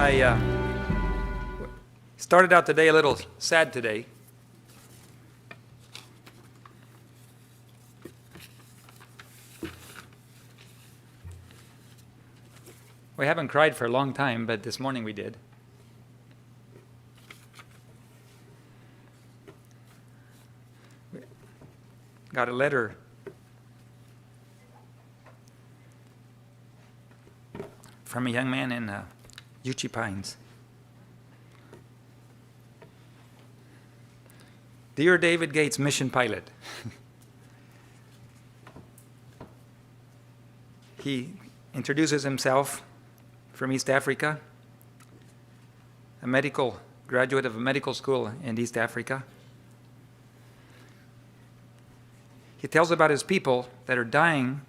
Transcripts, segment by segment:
I started out today a little sad today. We haven't cried for a long time, but this morning we did. Got a letter from a young man in Uchee Pines. Dear David Gates, mission pilot. He introduces himself from East Africa, a medical graduate of a medical school in East Africa. He tells about his people that are dying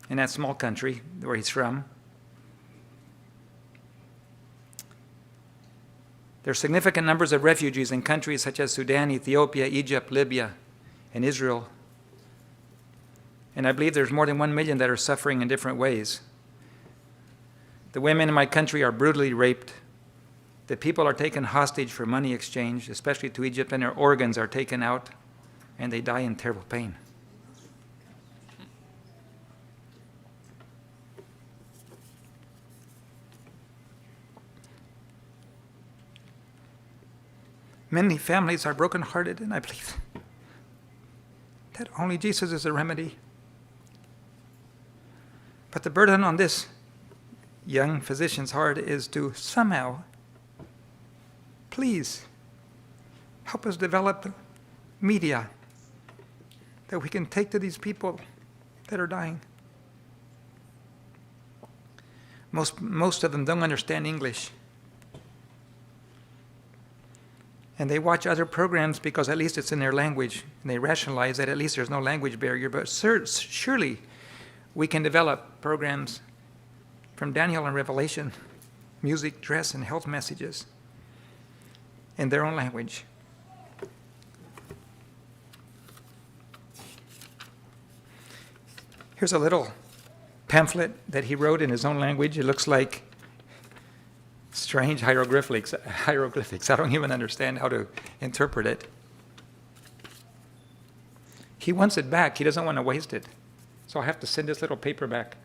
in that small country where he's from. There are significant numbers of refugees in countries such as Sudan, Ethiopia, Egypt, Libya, and Israel. And I believe there's more than 1 million that are suffering in different ways. The women in my country are brutally raped. The people are taken hostage for money exchange, especially to Egypt, and their organs are taken out, and they die in terrible pain. Many families are brokenhearted, and I believe that only Jesus is a remedy. But the burden on this young physician's heart is to somehow, please, help us develop media that we can take to these people that are dying. Most of them don't understand English. And they watch other programs because at least it's in their language. And they rationalize that at least there's no language barrier. But surely we can develop programs from Daniel and Revelation, music, dress, and health messages in their own language. Here's a little pamphlet that he wrote in his own language. It looks like strange hieroglyphics. I don't even understand how to interpret it. He wants it back. He doesn't want to waste it. So I have to send this little paper back.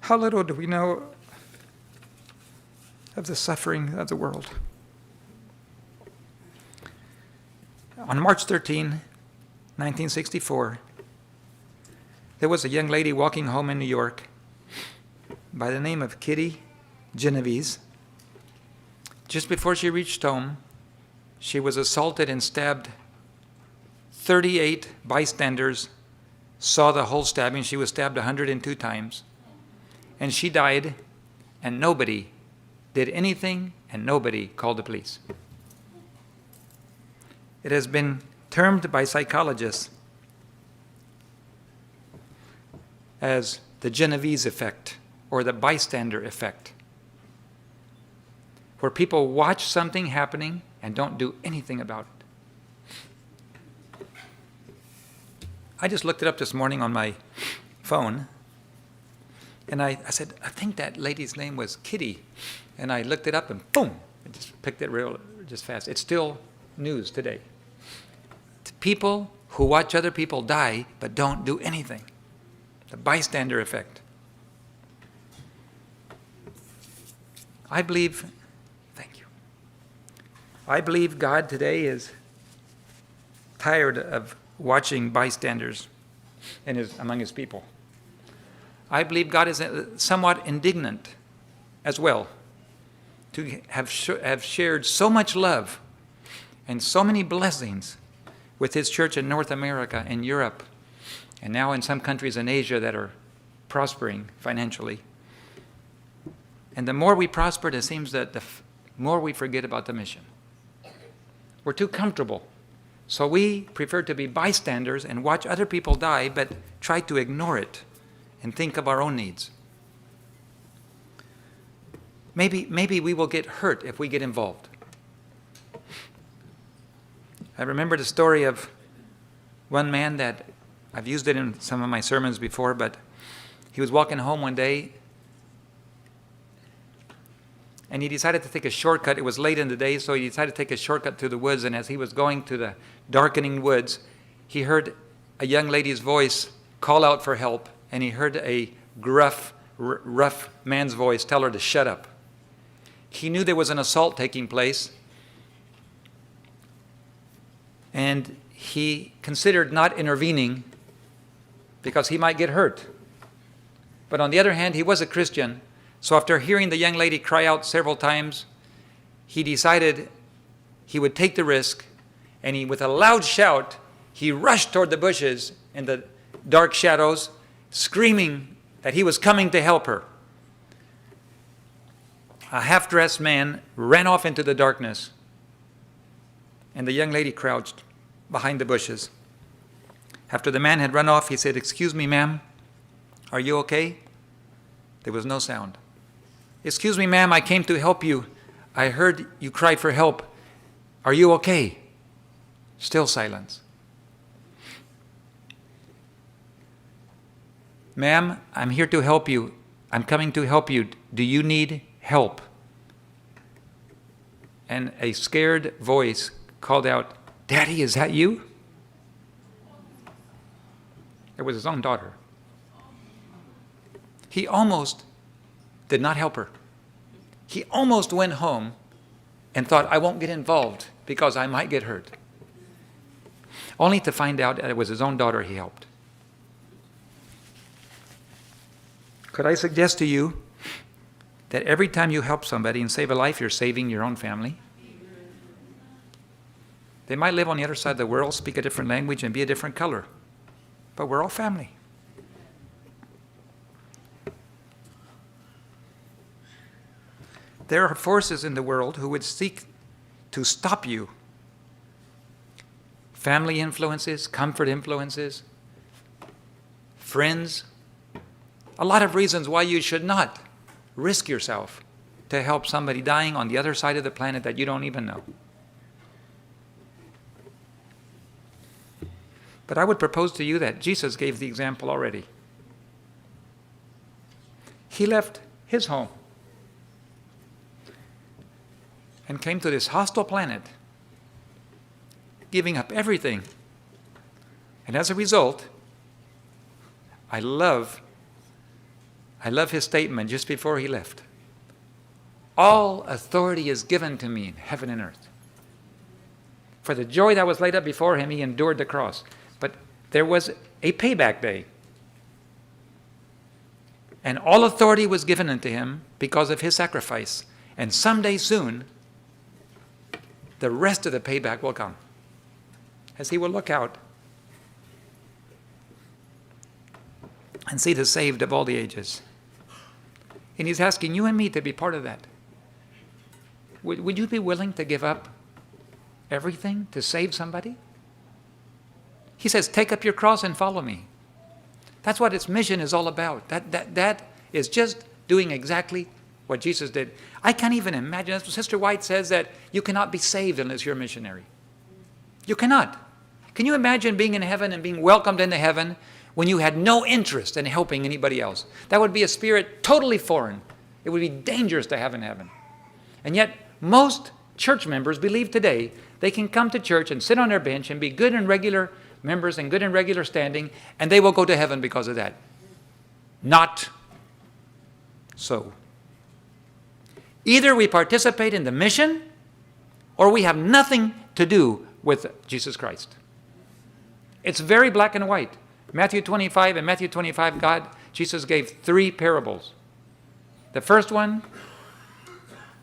How little do we know of the suffering of the world? On March 13, 1964, there was a young lady walking home in New York by the name of Kitty Genovese. Just before she reached home, she was assaulted and stabbed. 38 bystanders saw the whole stabbing. She was stabbed 102 times. And she died, and nobody did anything, and nobody called the police. It has been termed by psychologists as the Genovese effect, or the bystander effect, where people watch something happening and don't do anything about it. I just looked it up this morning on my phone, and I said, I think that lady's name was Kitty. And I looked it up, and boom, I just picked it just fast. It's still news today. To people who watch other people die but don't do anything. The bystander effect. I believe God today is tired of watching bystanders among his people. I believe God is somewhat indignant as well to have shared so much love and so many blessings with his church in North America and Europe, and now in some countries in Asia that are prospering financially. And the more we prosper, it seems that the more we forget about the mission. We're too comfortable. So we prefer to be bystanders and watch other people die, but try to ignore it and think of our own needs. Maybe we will get hurt if we get involved. I remember the story of one man that I've used it in some of my sermons before, but he was walking home one day and he decided to take a shortcut. It was late in the day, so he decided to take a shortcut through the woods, and as he was going to the darkening woods, he heard a young lady's voice call out for help, and he heard a gruff, rough man's voice tell her to shut up. He knew there was an assault taking place, and he considered not intervening because he might get hurt. But on the other hand, he was a Christian, so after hearing the young lady cry out several times, he decided he would take the risk, and with a loud shout, he rushed toward the bushes in the dark shadows, screaming that he was coming to help her. A half-dressed man ran off into the darkness, and the young lady crouched behind the bushes. After the man had run off, he said, "Excuse me, ma'am, are you okay?" There was no sound. "Excuse me, ma'am, I came to help you. I heard you cry for help. Are you okay?" Still silence. "Ma'am, I'm here to help you. I'm coming to help you. Do you need help?" And a scared voice called out, "Daddy, is that you?" It was his own daughter. He almost did not help her. He almost went home and thought, "I won't get involved because I might get hurt." Only to find out that it was his own daughter he helped. Could I suggest to you that every time you help somebody and save a life, you're saving your own family? They might live on the other side of the world, speak a different language, and be a different color, but we're all family. There are forces in the world who would seek to stop you. Family influences, comfort influences, friends. A lot of reasons why you should not risk yourself to help somebody dying on the other side of the planet that you don't even know. But I would propose to you that Jesus gave the example already. He left his home and came to this hostile planet, giving up everything. And as a result, I love his statement just before he left. "All authority is given to me in heaven and earth." For the joy that was laid up before him, he endured the cross. But there was a payback day. And all authority was given unto him because of his sacrifice. And someday soon, the rest of the payback will come, as he will look out and see the saved of all the ages. And he's asking you and me to be part of that. Would you be willing to give up everything to save somebody? He says, "Take up your cross and follow me." That's what its mission is all about. That is just doing exactly what Jesus did. I can't even imagine. Sister White says that you cannot be saved unless you're a missionary. You cannot. Can you imagine being in heaven and being welcomed into heaven when you had no interest in helping anybody else? That would be a spirit totally foreign. It would be dangerous to have in heaven. And yet, most church members believe today they can come to church and sit on their bench and be good and regular members and good and regular standing, and they will go to heaven because of that. Not so. Either we participate in the mission, or we have nothing to do with Jesus Christ. It's very black and white. Matthew 25 and Matthew 25, Jesus gave 3 parables. The first one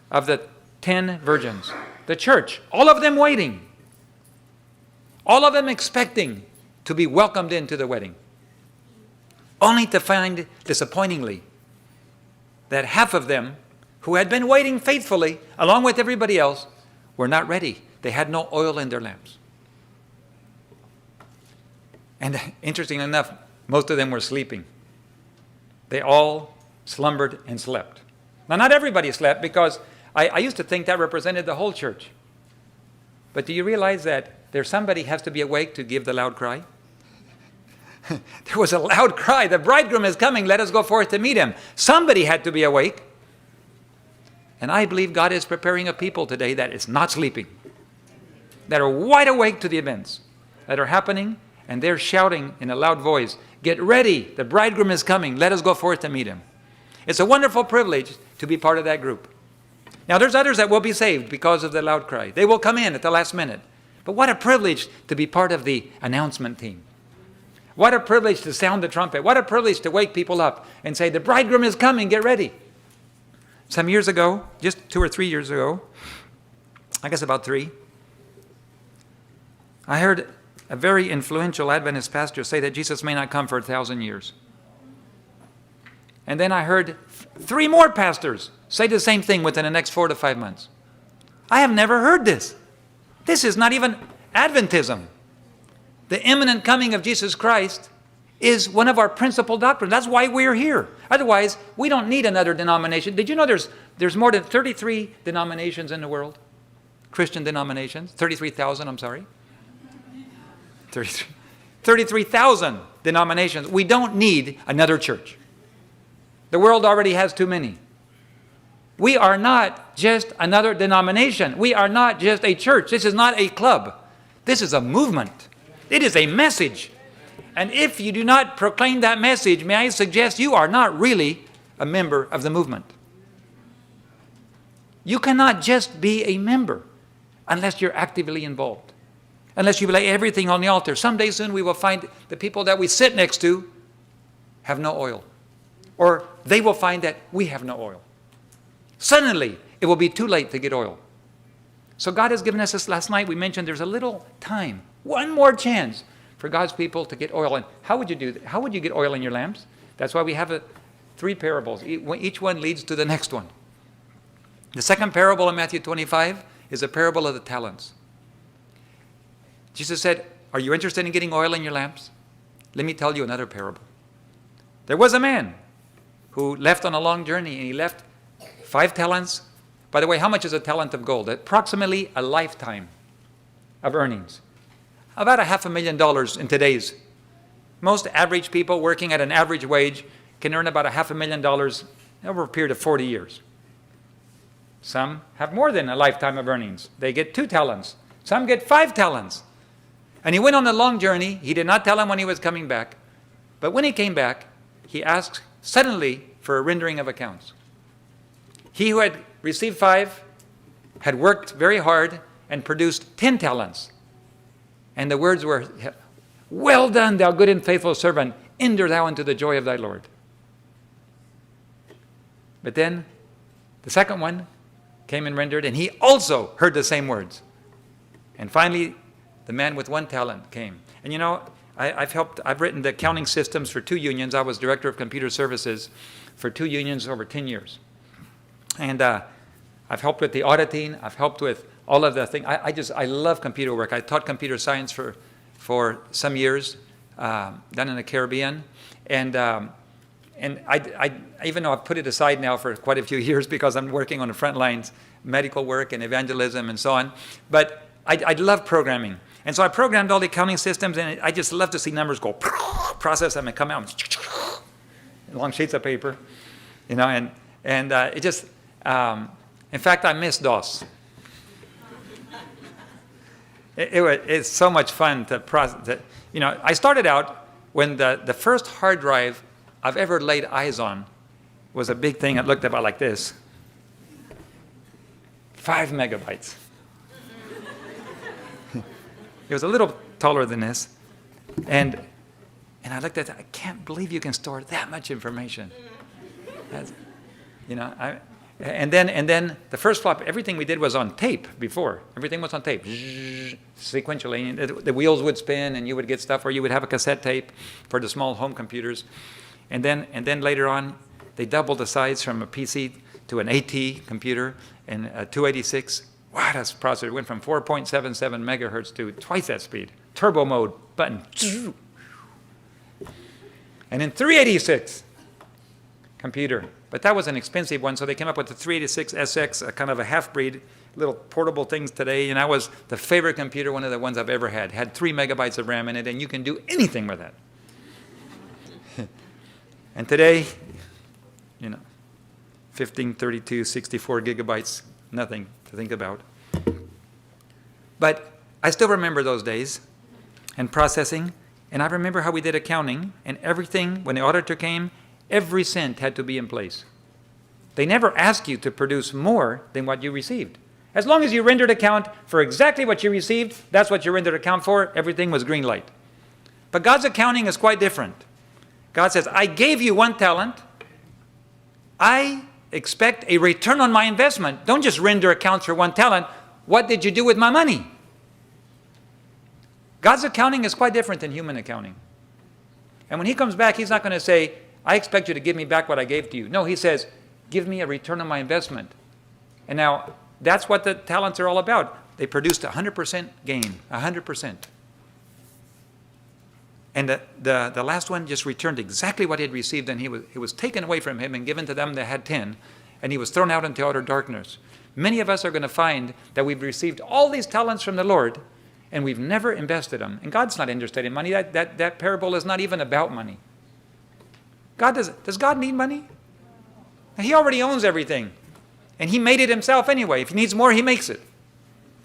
of the 10 virgins. The church, all of them waiting. All of them expecting to be welcomed into the wedding. Only to find, disappointingly, that half of them, who had been waiting faithfully, along with everybody else, were not ready. They had no oil in their lamps. And interestingly enough, most of them were sleeping. They all slumbered and slept. Now, not everybody slept, because I used to think that represented the whole church. But do you realize that somebody has to be awake to give the loud cry? There was a loud cry. "The bridegroom is coming. Let us go forth to meet him." Somebody had to be awake. And I believe God is preparing a people today that is not sleeping, that are wide awake to the events that are happening, and they're shouting in a loud voice, "Get ready, the bridegroom is coming, let us go forth to meet him." It's a wonderful privilege to be part of that group. Now there's others that will be saved because of the loud cry. They will come in at the last minute. But what a privilege to be part of the announcement team. What a privilege to sound the trumpet. What a privilege to wake people up and say, "The bridegroom is coming, get ready." Some years ago, just 2 or 3 years ago, I guess about 3, I heard a very influential Adventist pastor say that Jesus may not come for 1,000 years. And then I heard 3 more pastors say the same thing within the next 4 to 5 months. I have never heard this. This is not even Adventism. The imminent coming of Jesus Christ is one of our principal doctrines. That's why we're here. Otherwise, we don't need another denomination. Did you know there's more than 33 denominations in the world? Christian denominations. 33,000, I'm sorry. 33,000 denominations. We don't need another church. The world already has too many. We are not just another denomination. We are not just a church. This is not a club. This is a movement. It is a message. And if you do not proclaim that message, may I suggest you are not really a member of the movement. You cannot just be a member unless you're actively involved. Unless you lay everything on the altar. Someday soon we will find the people that we sit next to have no oil. Or they will find that we have no oil. Suddenly, it will be too late to get oil. So God has given us this last night. We mentioned there's a little time, one more chance for God's people to get oil. And how would you do that? How would you get oil in your lamps? That's why we have 3 parables. Each one leads to the next one. The second parable in Matthew 25 is a parable of the talents. Jesus said, "Are you interested in getting oil in your lamps? Let me tell you another parable. There was a man who left on a long journey, and he left 5 talents. By the way, how much is a talent of gold? Approximately a lifetime of earnings. About $500,000 in today's. Most average people working at an average wage can earn about $500,000 over a period of 40 years. Some have more than a lifetime of earnings. They get 2 talents. Some get 5 talents. And he went on a long journey. He did not tell him when he was coming back. But when he came back, he asked suddenly for a rendering of accounts. He who had received 5 had worked very hard and produced 10 talents. And the words were, "Well done, thou good and faithful servant. Enter thou into the joy of thy Lord." But then the second one came and rendered, and he also heard the same words. And finally, the man with 1 talent came. And you know, I've written the accounting systems for 2 unions. I was director of computer services for 2 unions over 10 years. And I've helped with the auditing. I've helped with all of the things. I love computer work. I taught computer science for some years down in the Caribbean. And I even though I've put it aside now for quite a few years because I'm working on the front lines, medical work and evangelism and so on. But I love programming. And so I programmed all the accounting systems, and I just love to see numbers go, process them and come out in long sheets of paper, you know, and it just, in fact, I miss DOS. It's so much fun to process. You know, I started out when the first hard drive I've ever laid eyes on was a big thing. It looked about like this. 5 megabytes. It was a little taller than this. And I looked at it, I can't believe you can store that much information. That's, you know, and then the first flop, everything we did was on tape before. Everything was on tape, sequentially. And the wheels would spin, and you would get stuff, or you would have a cassette tape for the small home computers. And then later on, they doubled the size from a PC to an AT computer and a 286. Wow, that processor went from 4.77 megahertz to twice that speed. Turbo mode, button. And then 386 computer. But that was an expensive one, so they came up with the 386 SX, a kind of a half-breed, little portable things today, and that was the favorite computer, one of the ones I've ever had. Had 3 megabytes of RAM in it, and you can do anything with that. And today, you know, 15, 32, 64 gigabytes, nothing to think about. But I still remember those days and processing, and I remember how we did accounting, and everything, when the auditor came, every cent had to be in place. They never ask you to produce more than what you received. As long as you rendered account for exactly what you received, that's what you rendered account for, everything was green light. But God's accounting is quite different. God says, I gave you 1 talent. I expect a return on my investment. Don't just render accounts for 1 talent. What did you do with my money? God's accounting is quite different than human accounting. And when he comes back, he's not going to say, I expect you to give me back what I gave to you. No, he says, give me a return on my investment. And now, that's what the talents are all about. They produced 100% gain, 100%. And the last one just returned exactly what he had received, and it was taken away from him and given to them that had 10, and he was thrown out into utter darkness. Many of us are going to find that we've received all these talents from the Lord, and we've never invested them. And God's not interested in money. That parable is not even about money. Does God need money? He already owns everything. And he made it himself anyway. If he needs more, he makes it.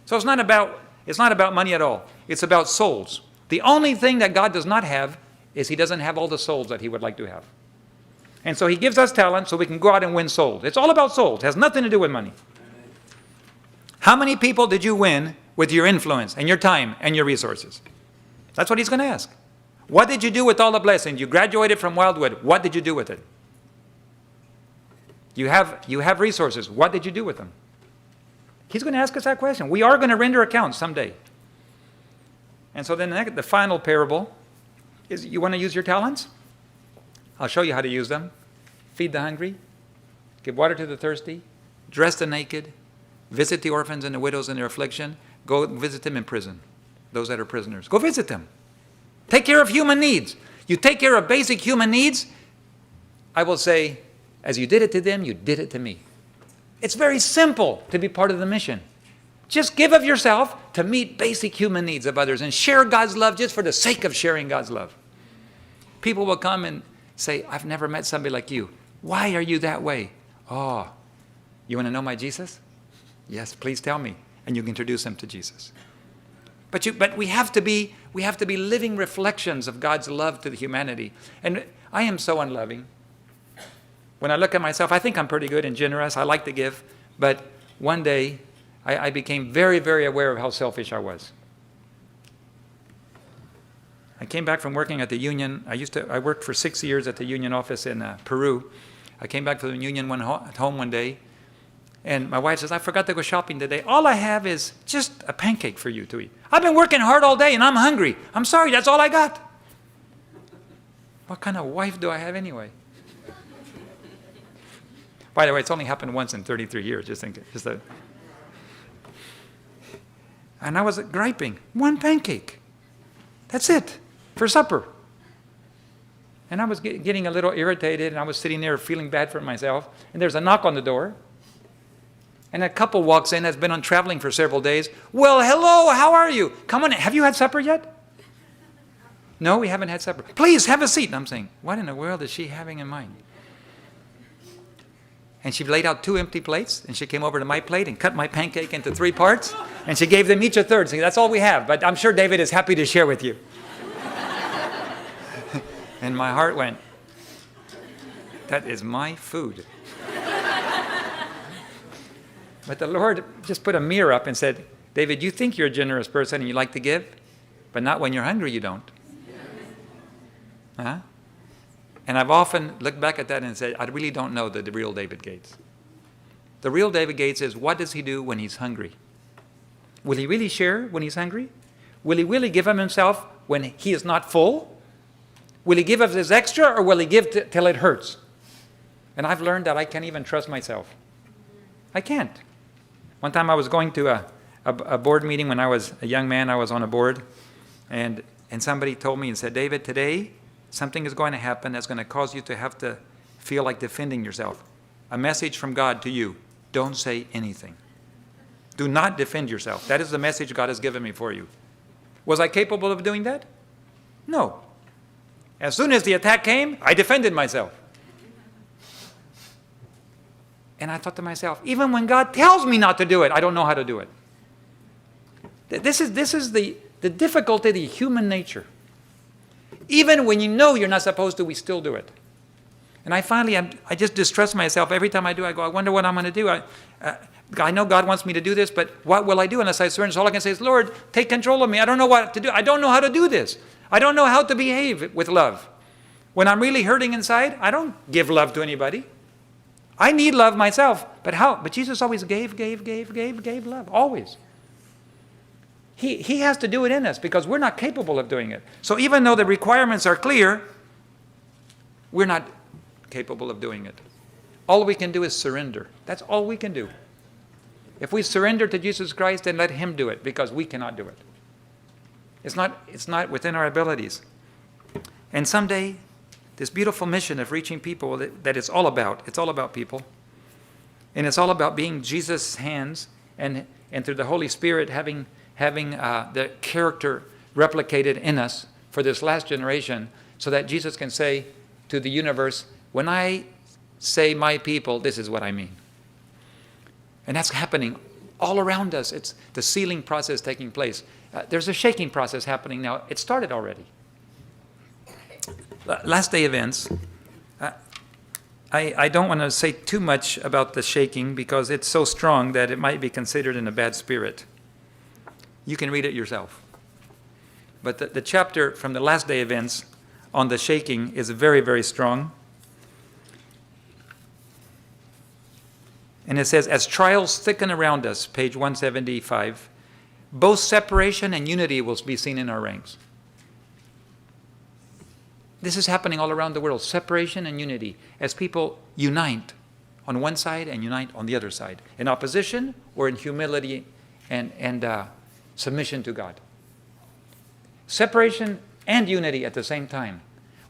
So it's not about money at all. It's about souls. The only thing that God does not have is he doesn't have all the souls that he would like to have. And so he gives us talent so we can go out and win souls. It's all about souls. It has nothing to do with money. How many people did you win with your influence and your time and your resources? That's what he's going to ask. What did you do with all the blessings? You graduated from Wildwood. What did you do with it? You have resources. What did you do with them? He's going to ask us that question. We are going to render accounts someday. And so then the final parable is, you want to use your talents? I'll show you how to use them. Feed the hungry, give water to the thirsty, dress the naked, visit the orphans and the widows in their affliction, go visit them in prison, those that are prisoners. Go visit them. Take care of human needs. You take care of basic human needs, I will say, as you did it to them, you did it to me. It's very simple to be part of the mission. Just give of yourself to meet basic human needs of others and share God's love just for the sake of sharing God's love. People will come and say, I've never met somebody like you. Why are you that way? Oh, you want to know my Jesus? Yes, please tell me. And you can introduce them to Jesus. But we have to be living reflections of God's love to the humanity. And I am so unloving. When I look at myself, I think I'm pretty good and generous. I like to give. But one day, I became very, very aware of how selfish I was. I came back from working at the union. I worked for 6 years at the union office in Peru. I came back from the union at home one day, and my wife says, I forgot to go shopping today. All I have is just a pancake for you to eat. I've been working hard all day, and I'm hungry. I'm sorry, that's all I got. What kind of wife do I have anyway? By the way, it's only happened once in 33 years, and I was griping, 1 pancake. That's it, for supper. And I was getting a little irritated, and I was sitting there feeling bad for myself, and there's a knock on the door. And a couple walks in that's been traveling for several days. Well, hello, how are you? Come on in. Have you had supper yet? No, we haven't had supper. Please, have a seat. And I'm saying, what in the world is she having in mind? And she laid out 2 empty plates, and she came over to my plate and cut my pancake into 3 parts, and she gave them each a third. So that's all we have, but I'm sure David is happy to share with you. And my heart went, that is my food. But the Lord just put a mirror up and said, David, you think you're a generous person and you like to give, but not when you're hungry, you don't. Huh? And I've often looked back at that and said, I really don't know the real David Gates. The real David Gates is, what does he do when he's hungry? Will he really share when he's hungry? Will he really give of himself when he is not full? Will he give of his extra, or will he give till it hurts? And I've learned that I can't even trust myself. I can't. One time I was going to a board meeting when I was a young man. I was on a board, and somebody told me and said, David, today something is going to happen that's going to cause you to have to feel like defending yourself. A message from God to you. Don't say anything. Do not defend yourself. That is the message God has given me for you. Was I capable of doing that? No. As soon as the attack came, I defended myself. And I thought to myself, even when God tells me not to do it, I don't know how to do it. This is the difficulty of the human nature. Even when you know you're not supposed to, we still do it. And I just distress myself every time I do. I go, I wonder what I'm going to do. I know God wants me to do this, but what will I do unless I surrender? So all I can say is, Lord, take control of me. I don't know what to do. I don't know how to do this. I don't know how to behave with love. When I'm really hurting inside, I don't give love to anybody. I need love myself. But how? But Jesus always gave love. Always. He has to do it in us because we're not capable of doing it. So even though the requirements are clear, we're not capable of doing it. All we can do is surrender. That's all we can do. If we surrender to Jesus Christ, then let Him do it because we cannot do it. It's not within our abilities. And someday, this beautiful mission of reaching people that it's all about people. And it's all about being Jesus' hands and through the Holy Spirit having the character replicated in us for this last generation so that Jesus can say to the universe, when I say my people, this is what I mean. And that's happening all around us. It's the sealing process taking place. There's a shaking process happening now. It started already. Last day events. I don't want to say too much about the shaking because it's so strong that it might be considered in a bad spirit. You can read it yourself. But the chapter from the last day events on the shaking is very, very strong. And it says, as trials thicken around us, page 175, both separation and unity will be seen in our ranks. This is happening all around the world, separation and unity, as people unite on one side and unite on the other side, in opposition or in humility and submission to God. Separation and unity at the same time.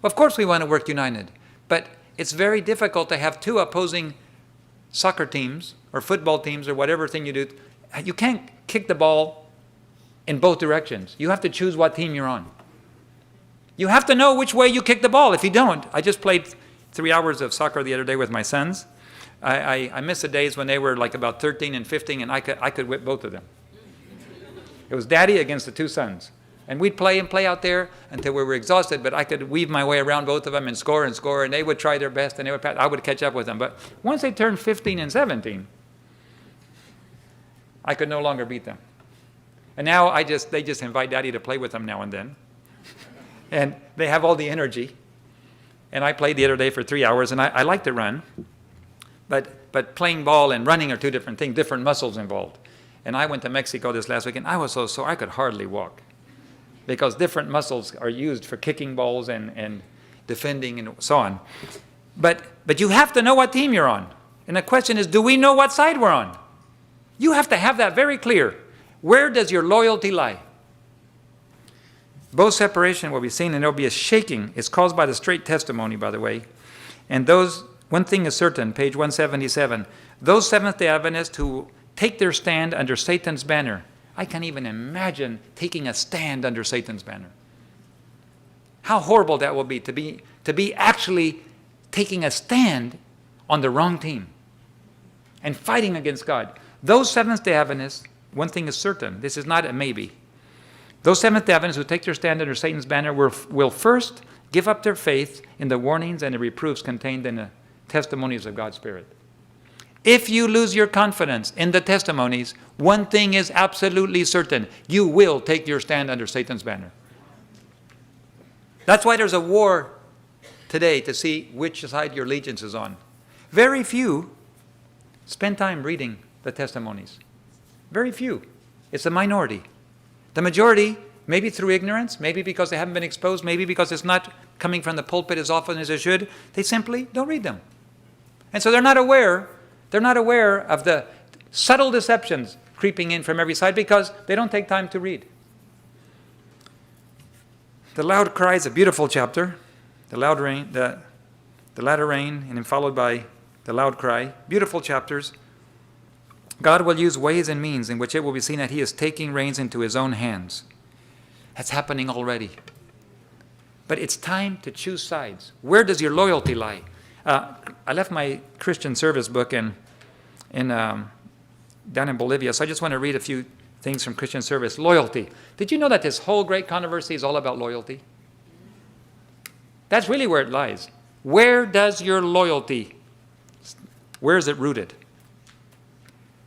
Well, of course we want to work united, but it's very difficult to have two opposing soccer teams or football teams or whatever thing you do. You can't kick the ball in both directions. You have to choose what team you're on. You have to know which way you kick the ball. If you don't, I just played 3 hours of soccer the other day with my sons. I miss the days when they were like about 13 and 15 and I could whip both of them. It was daddy against the two sons. And we'd play and play out there until we were exhausted, but I could weave my way around both of them and score, and they would try their best, and I would catch up with them. But once they turned 15 and 17, I could no longer beat them. And now they just invite daddy to play with them now and then. And they have all the energy. And I played the other day for 3 hours, and I like to run. But playing ball and running are two different things, different muscles involved. And I went to Mexico this last weekend. I was so sore I could hardly walk, because different muscles are used for kicking balls and defending and so on. But you have to know what team you're on. And the question is, do we know what side we're on? You have to have that very clear. Where does your loyalty lie? Both separation will be seen, and there will be a shaking. It's caused by the straight testimony, by the way. And one thing is certain, page 177, those Seventh-day Adventists who take their stand under Satan's banner. I can't even imagine taking a stand under Satan's banner. How horrible that will be to be actually taking a stand on the wrong team and fighting against God. Those Seventh-day Adventists, one thing is certain, this is not a maybe. Those Seventh-day Adventists who take their stand under Satan's banner will first give up their faith in the warnings and the reproofs contained in the testimonies of God's Spirit. If you lose your confidence in the testimonies, one thing is absolutely certain. You will take your stand under Satan's banner. That's why there's a war today to see which side your allegiance is on. Very few spend time reading the testimonies. Very few. It's a minority. The majority, maybe through ignorance, maybe because they haven't been exposed, maybe because it's not coming from the pulpit as often as it should, they simply don't read them. And so they're not aware of the subtle deceptions creeping in from every side because they don't take time to read. The loud cry is a beautiful chapter. The latter rain, and then followed by the loud cry. Beautiful chapters. God will use ways and means in which it will be seen that He is taking reins into His own hands. That's happening already. But it's time to choose sides. Where does your loyalty lie? I left my Christian service book, and down in Bolivia. So I just want to read a few things from Christian Service. Loyalty. Did you know that this whole great controversy is all about loyalty? That's really where it lies. Where does your loyalty, where is it rooted?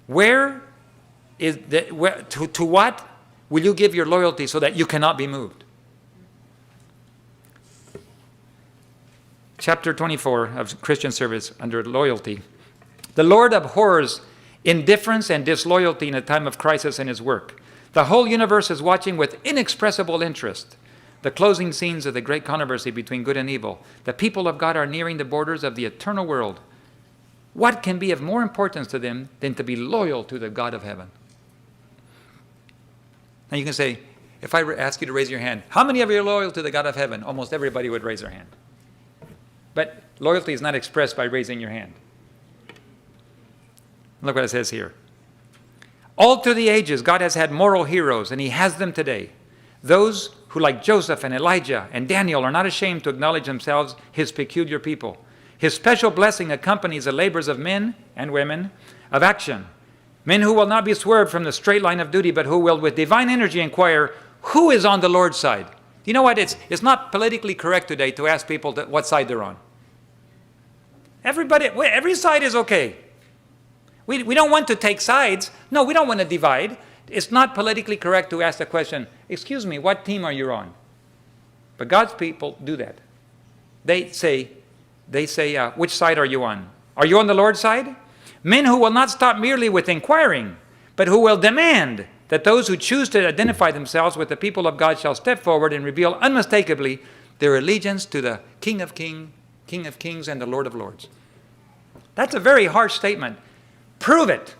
Where is to what will you give your loyalty so that you cannot be moved? Chapter 24 of Christian Service under loyalty. The Lord abhors indifference and disloyalty in a time of crisis in his work. The whole universe is watching with inexpressible interest the closing scenes of the great controversy between good and evil. The people of God are nearing the borders of the eternal world. What can be of more importance to them than to be loyal to the God of heaven? Now you can say, if I ask you to raise your hand, how many of you are loyal to the God of heaven? Almost everybody would raise their hand. But loyalty is not expressed by raising your hand. Look what it says here. All through the ages, God has had moral heroes, and he has them today. Those who, like Joseph and Elijah and Daniel, are not ashamed to acknowledge themselves his peculiar people. His special blessing accompanies the labors of men and women of action. Men who will not be swerved from the straight line of duty, but who will with divine energy inquire, who is on the Lord's side? You know what? It's not politically correct today to ask people what side they're on. Every side is okay. We don't want to take sides. No, we don't want to divide. It's not politically correct to ask the question, excuse me, what team are you on? But God's people do that. They say, which side are you on? Are you on the Lord's side? Men who will not stop merely with inquiring, but who will demand that those who choose to identify themselves with the people of God shall step forward and reveal unmistakably their allegiance to the King of Kings and the Lord of Lords. That's a very harsh statement. Prove it.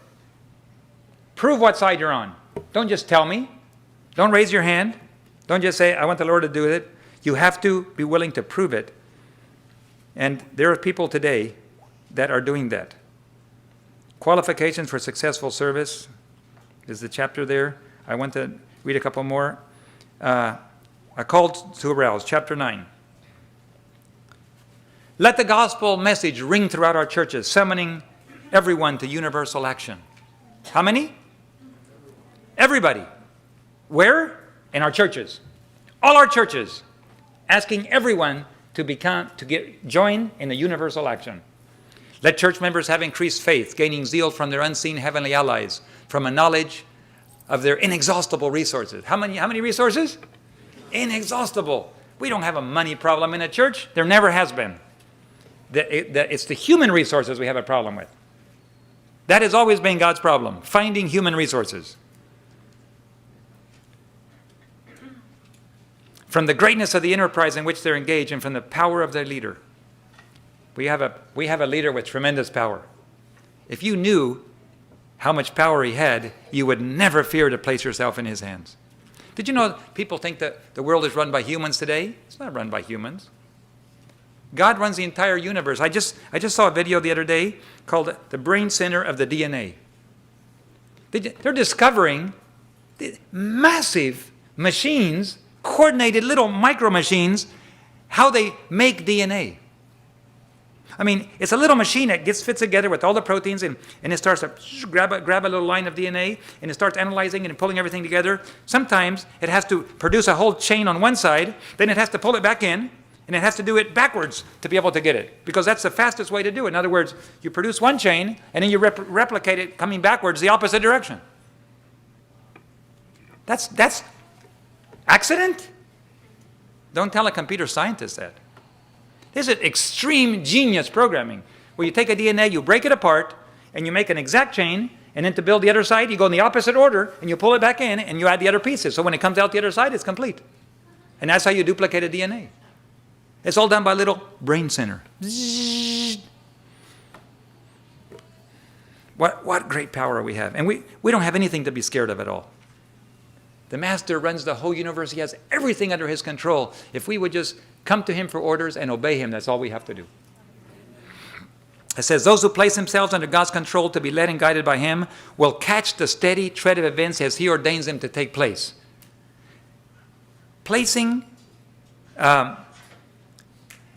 Prove what side you're on. Don't just tell me. Don't raise your hand. Don't just say, I want the Lord to do it. You have to be willing to prove it. And there are people today that are doing that. Qualifications for successful service is the chapter there. I want to read a couple more. A call to arouse, chapter 9. Let the gospel message ring throughout our churches, summoning everyone to universal action. How many? Everybody. Where? In our churches. All our churches. Asking everyone to join in the universal action. Let church members have increased faith, gaining zeal from their unseen heavenly allies, from a knowledge of their inexhaustible resources. How many resources? Inexhaustible. We don't have a money problem in a church. There never has been. It's the human resources we have a problem with. That has always been God's problem, finding human resources. From the greatness of the enterprise in which they're engaged and from the power of their leader. We have a leader with tremendous power. If you knew how much power he had, you would never fear to place yourself in his hands. Did you know people think that the world is run by humans today? It's not run by humans. God runs the entire universe. I just saw a video the other day called The Brain Center of the DNA. They're discovering massive machines, coordinated little micro machines, how they make DNA. I mean, it's a little machine that fits together with all the proteins, and it starts to grab a little line of DNA, and it starts analyzing it and pulling everything together. Sometimes it has to produce a whole chain on one side, then it has to pull it back in, and it has to do it backwards to be able to get it, because that's the fastest way to do it. In other words, you produce one chain, and then you replicate it coming backwards the opposite direction. That's accident? Don't tell a computer scientist that. This is extreme genius programming, where you take a DNA, you break it apart, and you make an exact chain, and then to build the other side, you go in the opposite order, and you pull it back in, and you add the other pieces. So when it comes out the other side, it's complete. And that's how you duplicate a DNA. It's all done by a little brain center. What great power we have. And we don't have anything to be scared of at all. The Master runs the whole universe. He has everything under his control. If we would just come to him for orders and obey him, that's all we have to do. It says, those who place themselves under God's control to be led and guided by him will catch the steady tread of events as he ordains them to take place.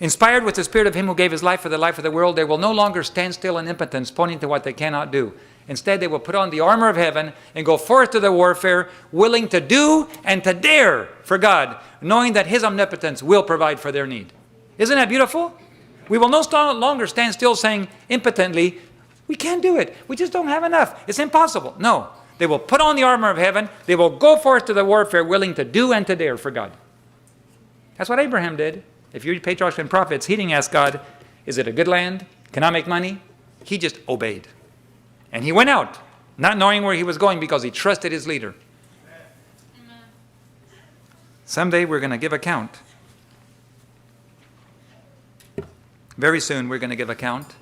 Inspired with the spirit of him who gave his life for the life of the world, they will no longer stand still in impotence, pointing to what they cannot do. Instead, they will put on the armor of heaven and go forth to the warfare, willing to do and to dare for God, knowing that his omnipotence will provide for their need. Isn't that beautiful? We will no longer stand still saying impotently, we can't do it. We just don't have enough. It's impossible. No. They will put on the armor of heaven. They will go forth to the warfare, willing to do and to dare for God. That's what Abraham did. If you read Patriarchs and Prophets, he didn't ask God, is it a good land? Can I make money? He just obeyed. And he went out, not knowing where he was going because he trusted his leader. Amen. Someday we're going to give account. Very soon we're going to give account.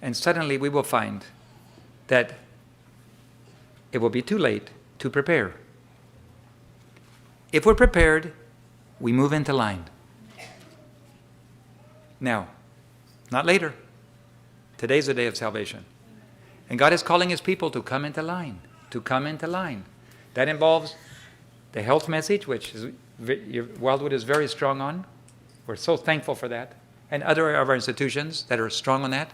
And suddenly we will find that it will be too late to prepare. If we're prepared, we move into line. Now, not later. Today's the day of salvation. And God is calling his people to come into line. To come into line. That involves the health message, which Wildwood is very strong on. We're so thankful for that. And other of our institutions that are strong on that.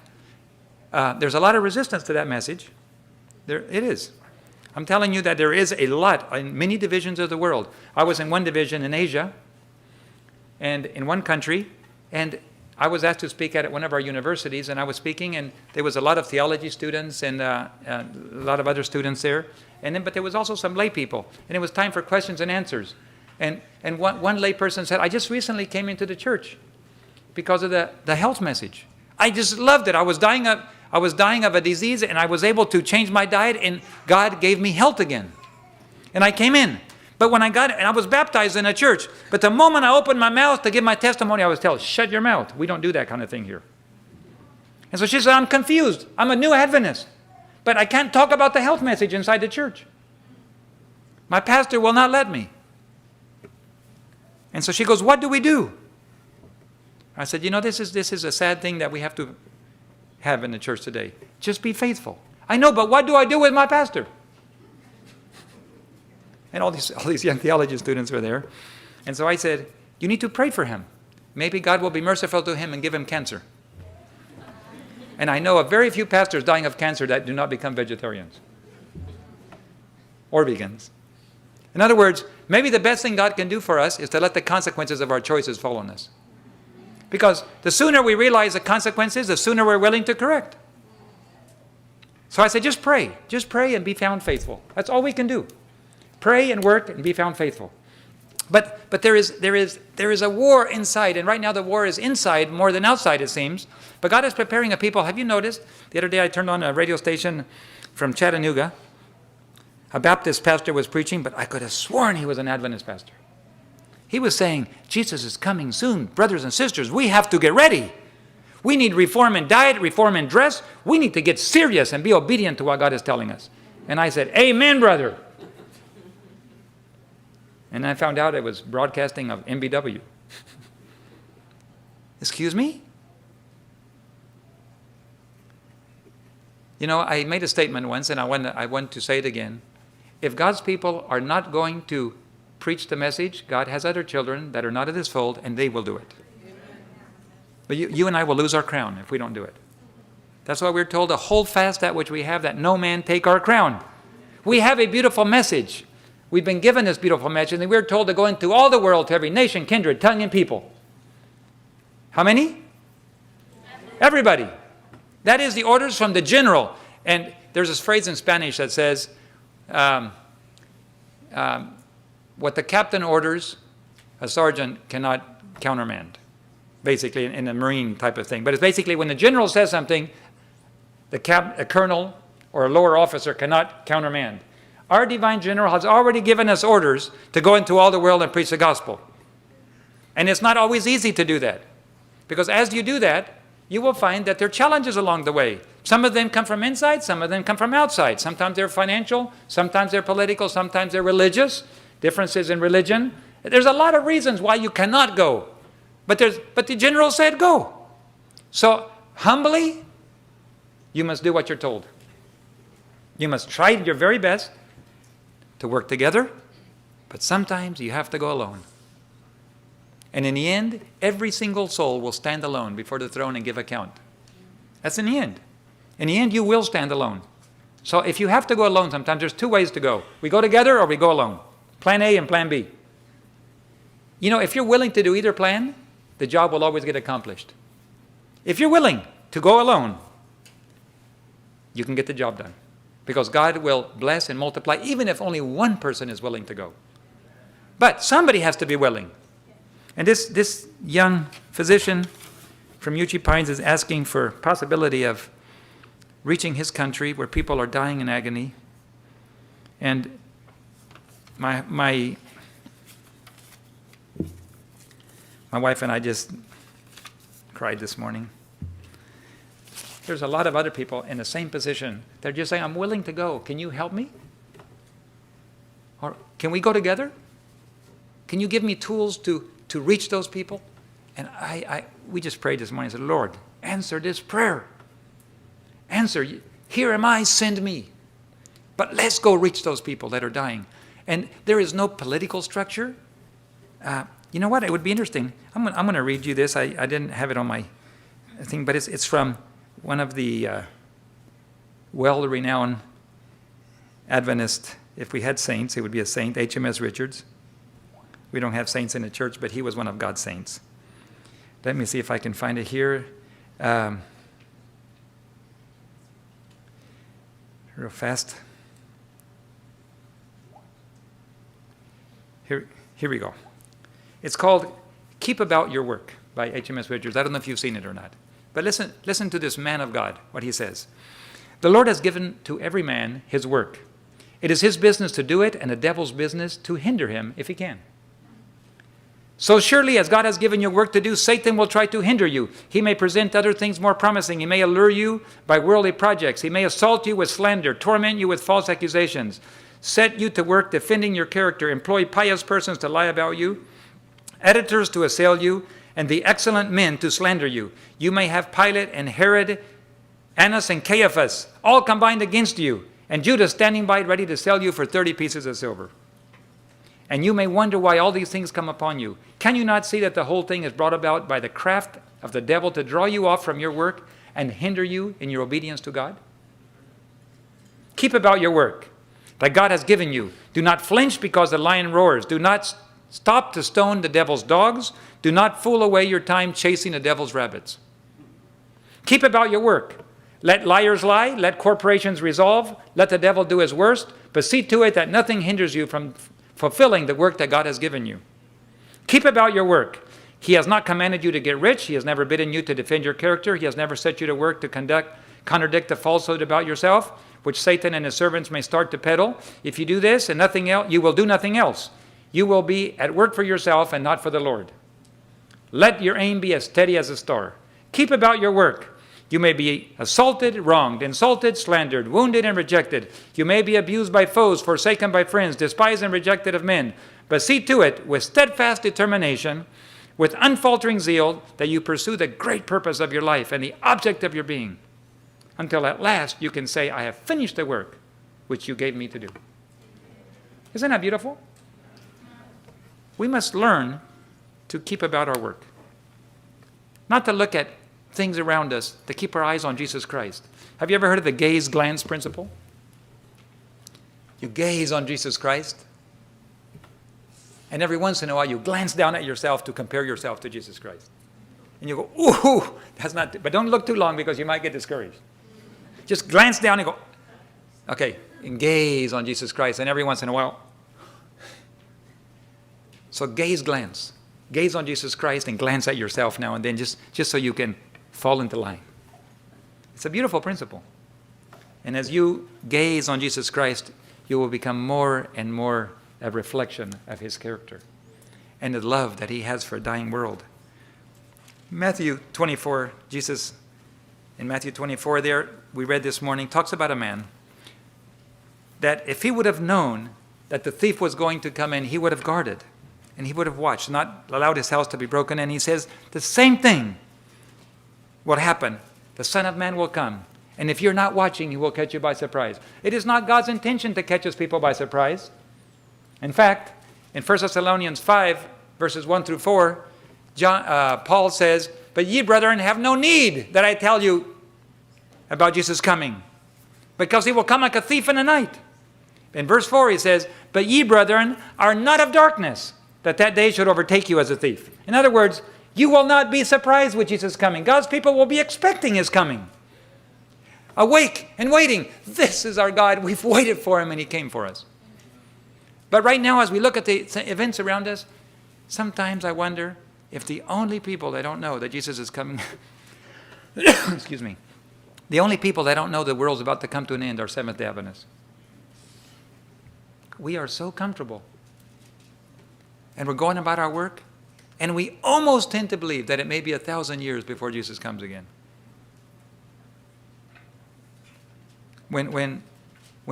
There's a lot of resistance to that message. There it is. I'm telling you that there is a lot in many divisions of the world. I was in one division in Asia, and in one country, and I was asked to speak at one of our universities, and I was speaking, and there was a lot of theology students and a lot of other students there, but there was also some lay people, and it was time for questions and answers. And one lay person said, I just recently came into the church because of the health message. I just loved it. I was dying of a disease, and I was able to change my diet, and God gave me health again. And I came in. But when I got it, and I was baptized in a church, but the moment I opened my mouth to give my testimony, I was told, shut your mouth. We don't do that kind of thing here. And so she said, I'm confused. I'm a new Adventist, but I can't talk about the health message inside the church. My pastor will not let me. And so she goes, what do we do? I said, this is a sad thing that we have to have in the church today. Just be faithful. I know, but what do I do with my pastor? And all these young theology students were there. And so I said, you need to pray for him. Maybe God will be merciful to him and give him cancer. And I know of very few pastors dying of cancer that do not become vegetarians or vegans. In other words, maybe the best thing God can do for us is to let the consequences of our choices fall on us. Because the sooner we realize the consequences, the sooner we're willing to correct. So I said, just pray. Just pray and be found faithful. That's all we can do. Pray and work and be found faithful. But there is a war inside, and right now the war is inside more than outside, it seems. But God is preparing a people. Have you noticed? The other day I turned on a radio station from Chattanooga. A Baptist pastor was preaching, but I could have sworn he was an Adventist pastor. He was saying, Jesus is coming soon. Brothers and sisters, we have to get ready. We need reform in diet, reform in dress. We need to get serious and be obedient to what God is telling us. And I said, amen, brother. And I found out it was broadcasting of MBW. Excuse me? I made a statement once, and I want to say it again. If God's people are not going to preach the message, God has other children that are not of this fold, and they will do it. But you and I will lose our crown if we don't do it. That's why we're told to hold fast that which we have, that no man take our crown. We have a beautiful message. We've been given this beautiful message, and we're told to go into all the world, to every nation, kindred, tongue, and people. How many? Everybody. That is the orders from the general. And there's this phrase in Spanish that says, what the captain orders, a sergeant cannot countermand. Basically, in a Marine type of thing. But it's basically when the general says something, a colonel or a lower officer cannot countermand. Our divine general has already given us orders to go into all the world and preach the gospel. And it's not always easy to do that. Because as you do that, you will find that there are challenges along the way. Some of them come from inside, some of them come from outside. Sometimes they're financial, sometimes they're political, sometimes they're religious. Differences in religion. There's a lot of reasons why you cannot go. But the general said go. So humbly, you must do what you're told. You must try your very best to work together, but sometimes you have to go alone. And in the end, every single soul will stand alone before the throne and give account. That's in the end. In the end, you will stand alone. So if you have to go alone sometimes, there's two ways to go. We go together or we go alone. Plan A and plan B. You know, if you're willing to do either plan, the job will always get accomplished. If you're willing to go alone, you can get the job done. Because God will bless and multiply, even if only one person is willing to go. But somebody has to be willing. And this young physician from Uchee Pines is asking for possibility of reaching his country where people are dying in agony. And my wife and I just cried this morning. There's a lot of other people in the same position. They're just saying, I'm willing to go. Can you help me? Or can we go together? Can you give me tools to reach those people? And we just prayed this morning and said, Lord, answer this prayer. Answer. Here am I, send me. But let's go reach those people that are dying. And there is no political structure. You know what? It would be interesting. I'm going to read you this. I didn't have it on my thing, but it's from one of the well-renowned Adventist. If we had saints, it would be a saint, HMS Richards. We don't have saints in the church, but he was one of God's saints. Let me see if I can find it here. Real fast. Here we go. It's called Keep About Your Work by HMS Richards. I don't know if you've seen it or not. But listen to this man of God, what he says. The Lord has given to every man his work. It is his business to do it, and the devil's business to hinder him if he can. So surely as God has given you work to do, Satan will try to hinder you. He may present other things more promising. He may allure you by worldly projects. He may assault you with slander, torment you with false accusations, set you to work defending your character, employ pious persons to lie about you, editors to assail you, and the excellent men to slander you. You may have Pilate and Herod, Annas and Caiaphas, all combined against you, and Judas standing by ready to sell you for 30 pieces of silver. And you may wonder why all these things come upon you. Can you not see that the whole thing is brought about by the craft of the devil to draw you off from your work and hinder you in your obedience to God? Keep about your work that God has given you. Do not flinch because the lion roars. Do not stop to stone the devil's dogs. Do not fool away your time chasing the devil's rabbits. Keep about your work. Let liars lie. Let corporations resolve. Let the devil do his worst. But see to it that nothing hinders you from fulfilling the work that God has given you. Keep about your work. He has not commanded you to get rich. He has never bidden you to defend your character. He has never set you to work to contradict the falsehood about yourself, which Satan and his servants may start to peddle. If you do this and nothing else, you will do nothing else. You will be at work for yourself and not for the Lord. Let your aim be as steady as a star. Keep about your work. You may be assaulted, wronged, insulted, slandered, wounded, and rejected. You may be abused by foes, forsaken by friends, despised and rejected of men. But see to it with steadfast determination, with unfaltering zeal, that you pursue the great purpose of your life and the object of your being, until at last you can say, I have finished the work which you gave me to do. Isn't that beautiful? We must learn to keep about our work. Not to look at things around us, to keep our eyes on Jesus Christ. Have you ever heard of the gaze glance principle? You gaze on Jesus Christ, and every once in a while you glance down at yourself to compare yourself to Jesus Christ. And you go, ooh, that's not, but don't look too long because you might get discouraged. Just glance down and go, okay, and gaze on Jesus Christ, and every once in a while. So glance. Gaze on Jesus Christ and glance at yourself now and then, just so you can fall into line. It's a beautiful principle. And as you gaze on Jesus Christ, you will become more and more a reflection of his character and the love that he has for a dying world. Matthew 24, Jesus, in Matthew 24 there, we read this morning, talks about a man that if he would have known that the thief was going to come in, he would have guarded and he would have watched, not allowed his house to be broken. And he says the same thing will happen. The Son of Man will come. And if you're not watching, he will catch you by surprise. It is not God's intention to catch his people by surprise. In fact, in 1 Thessalonians 5, verses 1 through 4, Paul says, but ye, brethren, have no need that I tell you about Jesus coming, because he will come like a thief in the night. In verse 4 he says, but ye, brethren, are not of darkness, that day should overtake you as a thief. In other words, you will not be surprised with Jesus coming. God's people will be expecting his coming. Awake and waiting. This is our God. We've waited for him and he came for us. But right now, as we look at the events around us, sometimes I wonder if the only people that don't know that Jesus is coming, excuse me, the only people that don't know the world's about to come to an end are Seventh-day Adventists. We are so comfortable. And we're going about our work, and we almost tend to believe that it may be 1,000 years before Jesus comes again. When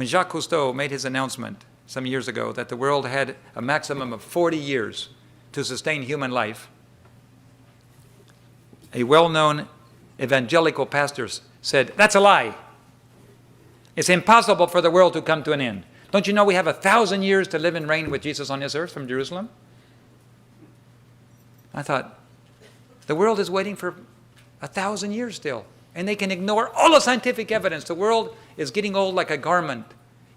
Jacques Cousteau made his announcement some years ago that the world had a maximum of 40 years to sustain human life, a well-known evangelical pastor said, that's a lie. It's impossible for the world to come to an end. Don't you know we have 1,000 years to live and reign with Jesus on this earth from Jerusalem? I thought, the world is waiting for 1,000 years still. And they can ignore all the scientific evidence. The world is getting old like a garment.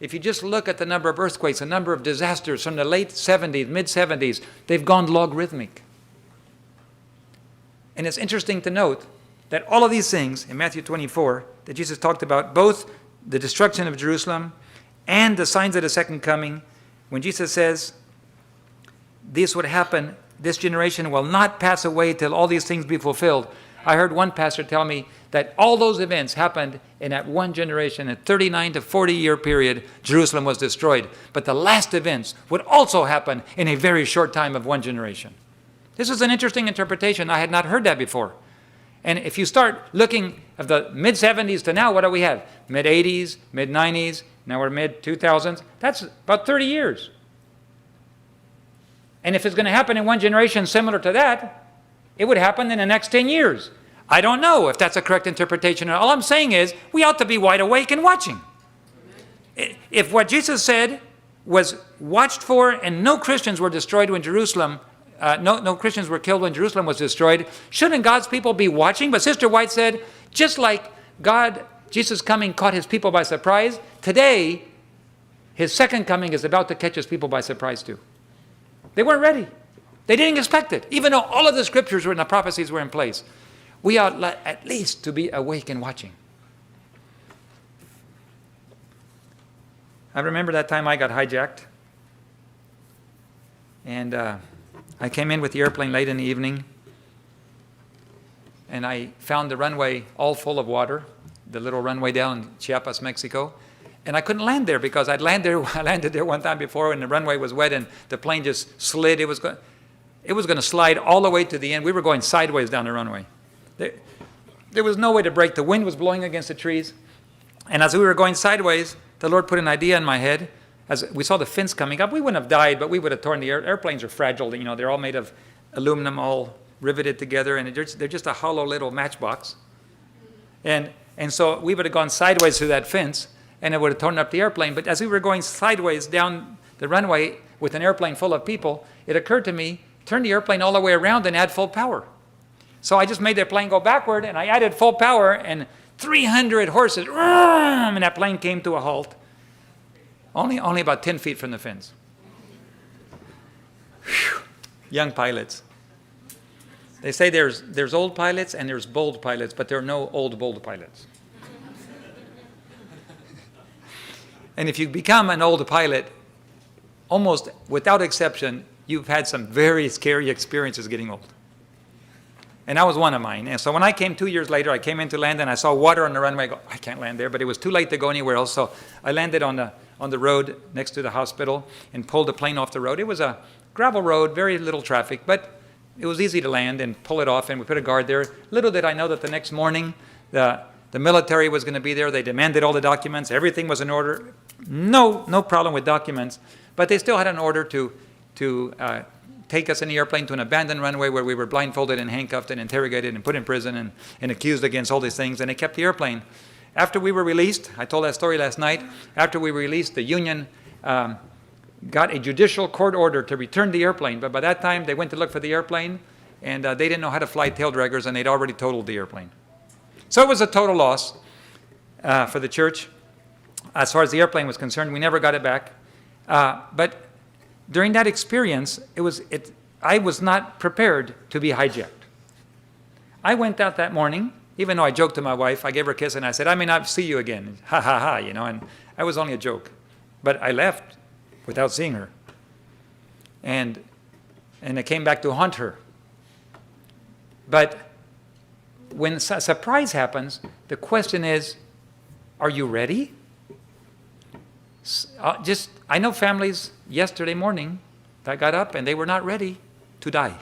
If you just look at the number of earthquakes, the number of disasters from the late 70s, mid-70s, they've gone logarithmic. And it's interesting to note that all of these things in Matthew 24 that Jesus talked about, both the destruction of Jerusalem and the signs of the second coming, when Jesus says this would happen, this generation will not pass away till all these things be fulfilled. I heard one pastor tell me that all those events happened in that one generation. In a 39 to 40 year period, Jerusalem was destroyed. But the last events would also happen in a very short time of one generation. This is an interesting interpretation. I had not heard that before. And if you start looking at the mid-70s to now, what do we have? Mid-80s, mid-90s, now we're mid-2000s. That's about 30 years. And if it's going to happen in one generation similar to that, it would happen in the next 10 years. I don't know if that's a correct interpretation. All I'm saying is we ought to be wide awake and watching. If what Jesus said was watched for and no Christians were destroyed when Jerusalem, no Christians were killed when Jerusalem was destroyed, shouldn't God's people be watching? But Sister White said, just like Jesus' coming caught his people by surprise, today his second coming is about to catch his people by surprise too. They weren't ready. They didn't expect it. Even though all of the scriptures and the prophecies were in place, we ought at least to be awake and watching. I remember that time I got hijacked. And I came in with the airplane late in the evening. And I found the runway all full of water, the little runway down in Chiapas, Mexico. And I couldn't land there because I landed there one time before and the runway was wet and the plane just slid. It was going to slide all the way to the end. We were going sideways down the runway. There was no way to brake. The wind was blowing against the trees. And as we were going sideways, the Lord put an idea in my head. As we saw the fins coming up, we wouldn't have died, but we would have torn the airplanes are fragile. You know, they're all made of aluminum, all riveted together, and they're just a hollow little matchbox. And so we would have gone sideways through that fence, and it would have torn up the airplane. But as we were going sideways down the runway with an airplane full of people, it occurred to me, turn the airplane all the way around and add full power. So I just made the plane go backward, and I added full power, and 300 horses, and that plane came to a halt, only about 10 feet from the fins. Whew. Young pilots. They say there's old pilots and there's bold pilots, but there are no old, bold pilots. And if you become an old pilot, almost without exception, you've had some very scary experiences getting old. And that was one of mine. And so when I came 2 years later, I came into land and I saw water on the runway. I go, I can't land there, but it was too late to go anywhere else. So I landed on the road next to the hospital and pulled the plane off the road. It was a gravel road, very little traffic, but it was easy to land and pull it off, and we put a guard there. Little did I know that the next morning, the military was going to be there. They demanded all the documents. Everything was in order. No problem with documents, but they still had an order to take us in the airplane to an abandoned runway where we were blindfolded and handcuffed and interrogated and put in prison and accused against all these things, and they kept the airplane. After we were released, I told that story last night, after we were released, the union got a judicial court order to return the airplane, but by that time they went to look for the airplane and they didn't know how to fly tail draggers, and they'd already totaled the airplane. So it was a total loss for the church. As far as the airplane was concerned, we never got it back. But during that experience, I was not prepared to be hijacked. I went out that morning, even though I joked to my wife. I gave her a kiss and I said, I may not see you again. Ha ha ha, and that was only a joke. But I left without seeing her. And I came back to haunt her. But when a surprise happens, the question is, are you ready? I know families yesterday morning that got up and they were not ready to die.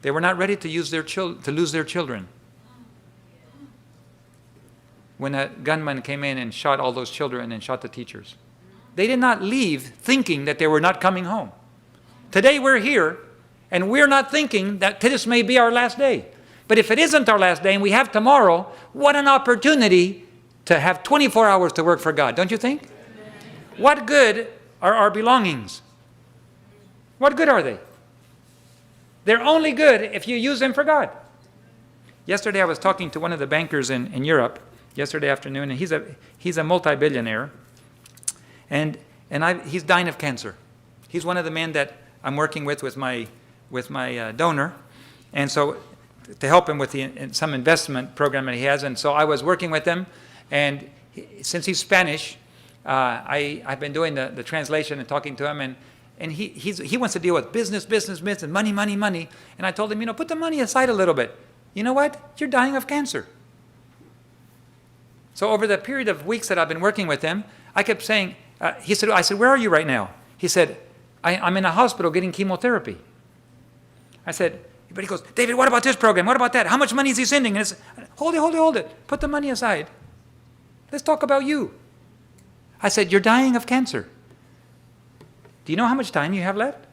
They were not ready to lose their children. When a gunman came in and shot all those children and shot the teachers. They did not leave thinking that they were not coming home. Today we're here and we're not thinking that this may be our last day. But if it isn't our last day and we have tomorrow, what an opportunity to have 24 hours to work for God, don't you think? What good are our belongings? What good are they? They're only good if you use them for God. Yesterday I was talking to one of the bankers in Europe, yesterday afternoon, and he's a multi-billionaire, and he's dying of cancer. He's one of the men that I'm working with my donor, and so to help him with some investment program that he has, and so I was working with him, and since he's Spanish, I've been doing the translation and talking to him, and he wants to deal with business, money, and I told him, put the money aside a little bit. You know what? You're dying of cancer. So over the period of weeks that I've been working with him, I kept saying, I said, where are you right now? He said, I'm in a hospital getting chemotherapy. I said, but he goes, David, what about this program? What about that? How much money is he sending? And it's, hold it. Put the money aside. Let's talk about you. I said, you're dying of cancer. Do you know how much time you have left?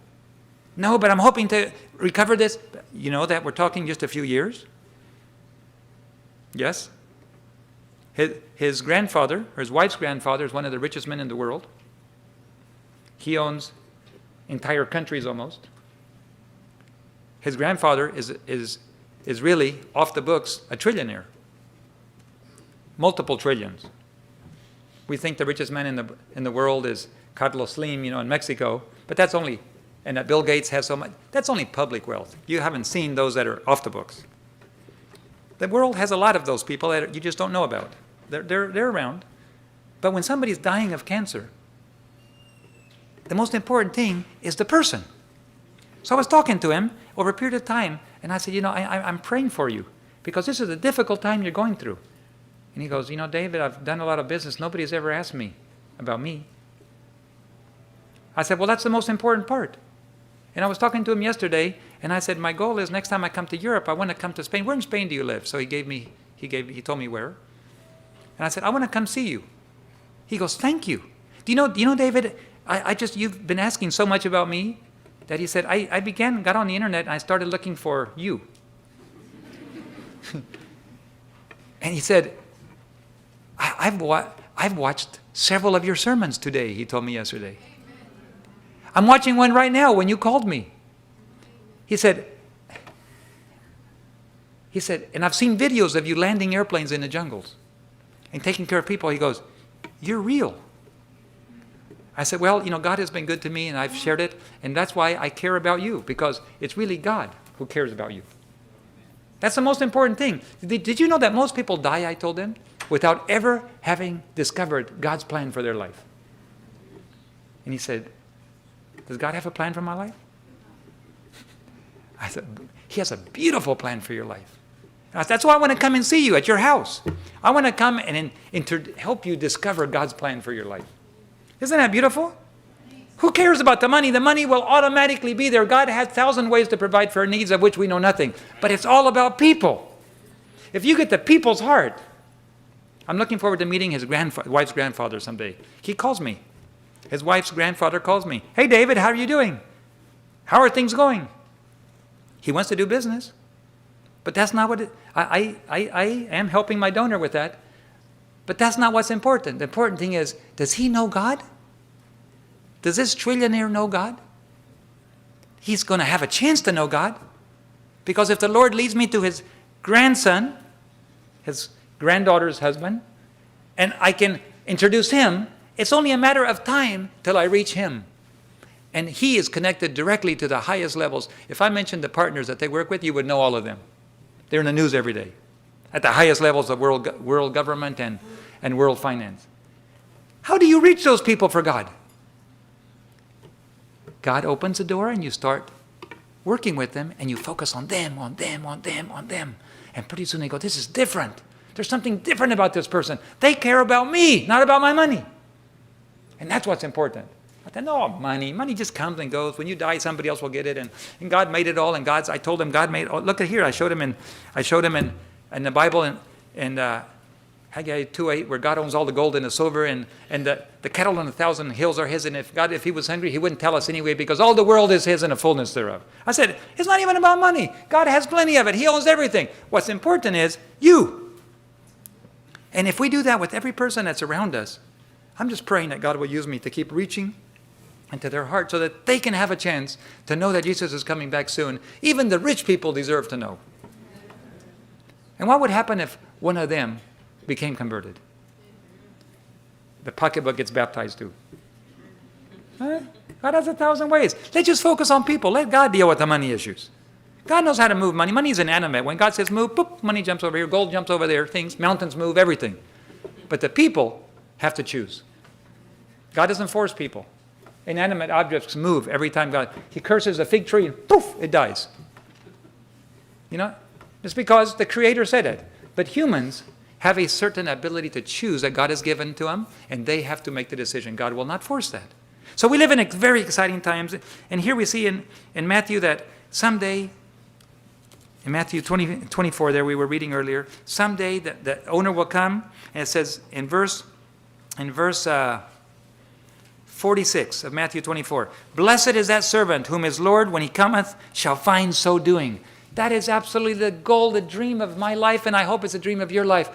No, but I'm hoping to recover this. You know that we're talking just a few years? Yes? His grandfather, or his wife's grandfather, is one of the richest men in the world. He owns entire countries almost. His grandfather is really, off the books, a trillionaire. Multiple trillions. We think the richest man in the world is Carlos Slim, in Mexico, but that's only, and that Bill Gates has so much, that's only public wealth. You haven't seen those that are off the books. The world has a lot of those people that you just don't know about. They're around. But when somebody's dying of cancer, the most important thing is the person. So I was talking to him over a period of time, and I said, I'm praying for you, because this is a difficult time you're going through. And he goes, David, I've done a lot of business. Nobody's ever asked me about me. I said, well, that's the most important part. And I was talking to him yesterday, and I said, my goal is next time I come to Europe, I want to come to Spain. Where in Spain do you live? So he told me where. And I said, I want to come see you. He goes, thank you. Do you know, David, you've been asking so much about me that he said, I got on the internet and I started looking for you. And he said, I've watched several of your sermons today, he told me yesterday. I'm watching one right now when you called me. He said, and I've seen videos of you landing airplanes in the jungles and taking care of people. He goes, you're real. I said, well, God has been good to me and I've shared it, and that's why I care about you, because it's really God who cares about you. That's the most important thing. Did you know that most people die, I told them, without ever having discovered God's plan for their life? And he said, does God have a plan for my life? I said, he has a beautiful plan for your life. And I said, that's why I want to come and see you at your house. I want to come and help you discover God's plan for your life. Isn't that beautiful? Who cares about the money? The money will automatically be there. God has 1,000 ways to provide for our needs of which we know nothing. But it's all about people. If you get the people's heart. I'm looking forward to meeting his wife's grandfather someday. He calls me. His wife's grandfather calls me. Hey, David, how are you doing? How are things going? He wants to do business. But that's not what I am helping my donor with that. But that's not what's important. The important thing is, does he know God? Does this trillionaire know God? He's going to have a chance to know God. Because if the Lord leads me to his grandson, his granddaughter's husband, and I can introduce him, it's only a matter of time till I reach him. And he is connected directly to the highest levels. If I mentioned the partners that they work with, you would know all of them. They're in the news every day, at the highest levels of world government and world finance. How do you reach those people for God? God opens the door and you start working with them and you focus on them, on them, on them, on them. And pretty soon they go, this is different. There's something different about this person. They care about me, not about my money. And that's what's important. I thought, no, money just comes and goes. When you die, somebody else will get it. And God made it all. And I told him God made it all. Look at here. I showed him in the Bible in Haggai 2:8, where God owns all the gold and the silver, and the cattle on 1,000 hills are his. And if he was hungry, he wouldn't tell us anyway, because all the world is his and the fullness thereof. I said, it's not even about money. God has plenty of it. He owns everything. What's important is you. And if we do that with every person that's around us, I'm just praying that God will use me to keep reaching into their heart so that they can have a chance to know that Jesus is coming back soon. Even the rich people deserve to know. And what would happen if one of them became converted? The pocketbook gets baptized too. Huh? God has 1,000 ways. Let's just focus on people. Let God deal with the money issues. God knows how to move money. Money is inanimate. When God says move, boop, money jumps over here, gold jumps over there, things, mountains move, everything. But the people have to choose. God doesn't force people. Inanimate objects move every time he curses a fig tree and poof, it dies. You know, it's because the Creator said it. But humans have a certain ability to choose that God has given to them, and they have to make the decision. God will not force that. So we live in very exciting times. And here we see in Matthew that someday, in Matthew 24 there we were reading earlier, someday the owner will come, and it says in verse 46 of Matthew 24, blessed is that servant whom his Lord, when he cometh, shall find so doing. That is absolutely the goal, the dream of my life, and I hope it's a dream of your life.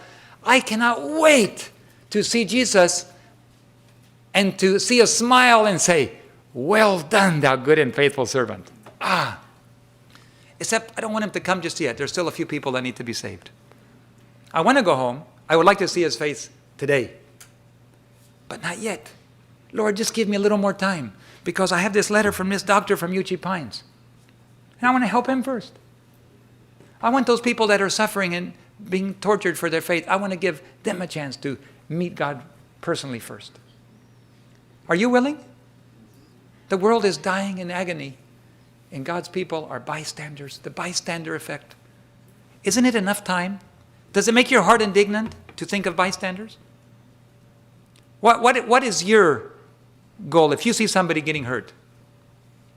I cannot wait to see Jesus and to see a smile and say, well done, thou good and faithful servant. Except I don't want him to come just yet. There's still a few people that need to be saved. I want to go home. I would like to see his face today. But not yet. Lord, just give me a little more time, because I have this letter from this doctor from Uchee Pines. And I want to help him first. I want those people that are suffering and being tortured for their faith, I want to give them a chance to meet God personally first. Are you willing? The world is dying in agony, and God's people are bystanders, the bystander effect. Isn't it enough time? Does it make your heart indignant to think of bystanders? What is your goal if you see somebody getting hurt?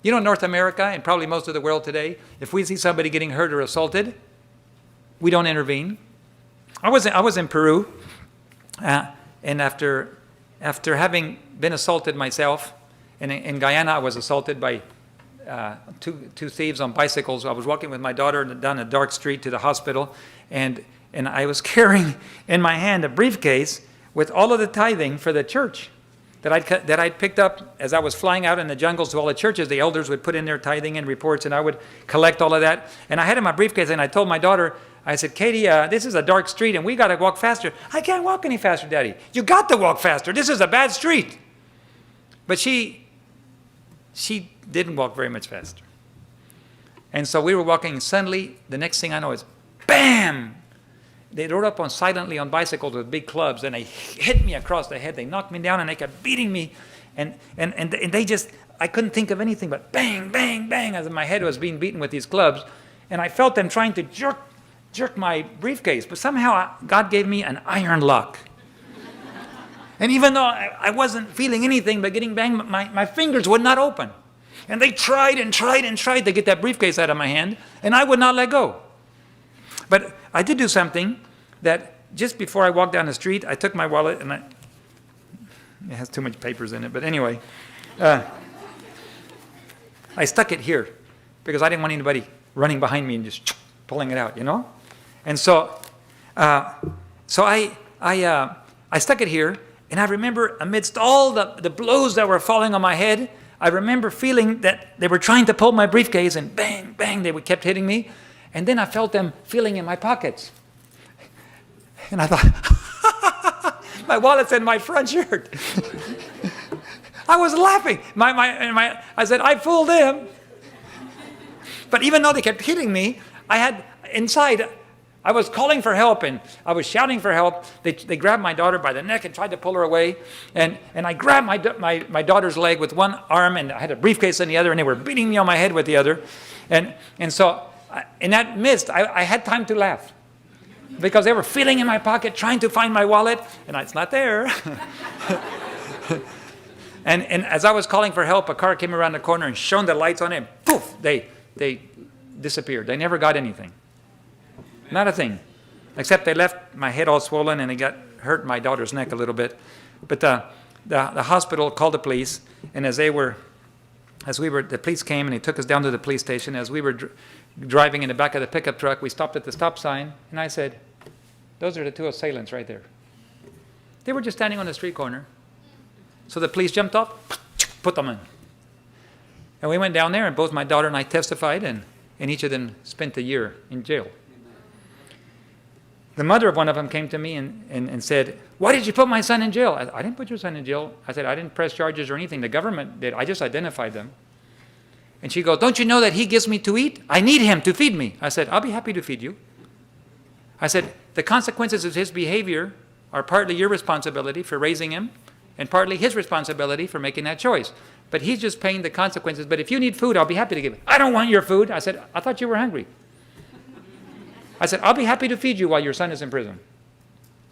You know, in North America and probably most of the world today, if we see somebody getting hurt or assaulted, we don't intervene. I was in Peru, and after having been assaulted myself, and in Guyana I was assaulted by two thieves on bicycles. I was walking with my daughter down a dark street to the hospital, and I was carrying in my hand a briefcase with all of the tithing for the church that I'd picked up as I was flying out in the jungles to all the churches. The elders would put in their tithing and reports, and I would collect all of that. And I had in my briefcase, and I told my daughter, I said, Katie, this is a dark street, and we got to walk faster. I can't walk any faster, Daddy. You got to walk faster. This is a bad street. But she didn't walk very much faster. And so we were walking, and suddenly, the next thing I know is, bam! They rode up silently on bicycles with big clubs, and they hit me across the head. They knocked me down, and they kept beating me. And they just, I couldn't think of anything but bang, bang, bang, as my head was being beaten with these clubs. And I felt them trying to jerk my briefcase. But somehow God gave me an iron lock. And even though I wasn't feeling anything but getting banged, my fingers would not open. And they tried and tried and tried to get that briefcase out of my hand, and I would not let go. But I did do something that just before I walked down the street, I took my wallet, and it has too much papers in it, but anyway, I stuck it here because I didn't want anybody running behind me and just pulling it out, you know? And so I stuck it here, and I remember amidst all the blows that were falling on my head, I remember feeling that they were trying to pull my briefcase, and bang, bang, they kept hitting me. And then I felt them feeling in my pockets. And I thought, my wallet's in my front shirt. I was laughing. I said, I fooled them. But even though they kept hitting me, I had inside, I was calling for help and I was shouting for help. They grabbed my daughter by the neck and tried to pull her away. And I grabbed my daughter's leg with one arm and I had a briefcase in the other and they were beating me on my head with the other. And so in that midst, I had time to laugh because they were feeling in my pocket, trying to find my wallet, and it's not there. and as I was calling for help, a car came around the corner and shone the lights on it. And poof, they disappeared. They never got anything. Not a thing. Except they left my head all swollen and it hurt my daughter's neck a little bit. But the hospital called the police, and the police came and they took us down to the police station. As we were driving in the back of the pickup truck, we stopped at the stop sign, and I said, those are the two assailants right there. They were just standing on the street corner. So the police jumped off, put them in. And we went down there, and both my daughter and I testified, and each of them spent a year in jail. The mother of one of them came to me and said, why did you put my son in jail? I didn't put your son in jail. I said, I didn't press charges or anything. The government did. I just identified them. And she goes, don't you know that he gives me to eat? I need him to feed me. I said, I'll be happy to feed you. I said, the consequences of his behavior are partly your responsibility for raising him and partly his responsibility for making that choice. But he's just paying the consequences. But if you need food, I'll be happy to give it. I don't want your food. I said, I thought you were hungry. I said, I'll be happy to feed you while your son is in prison.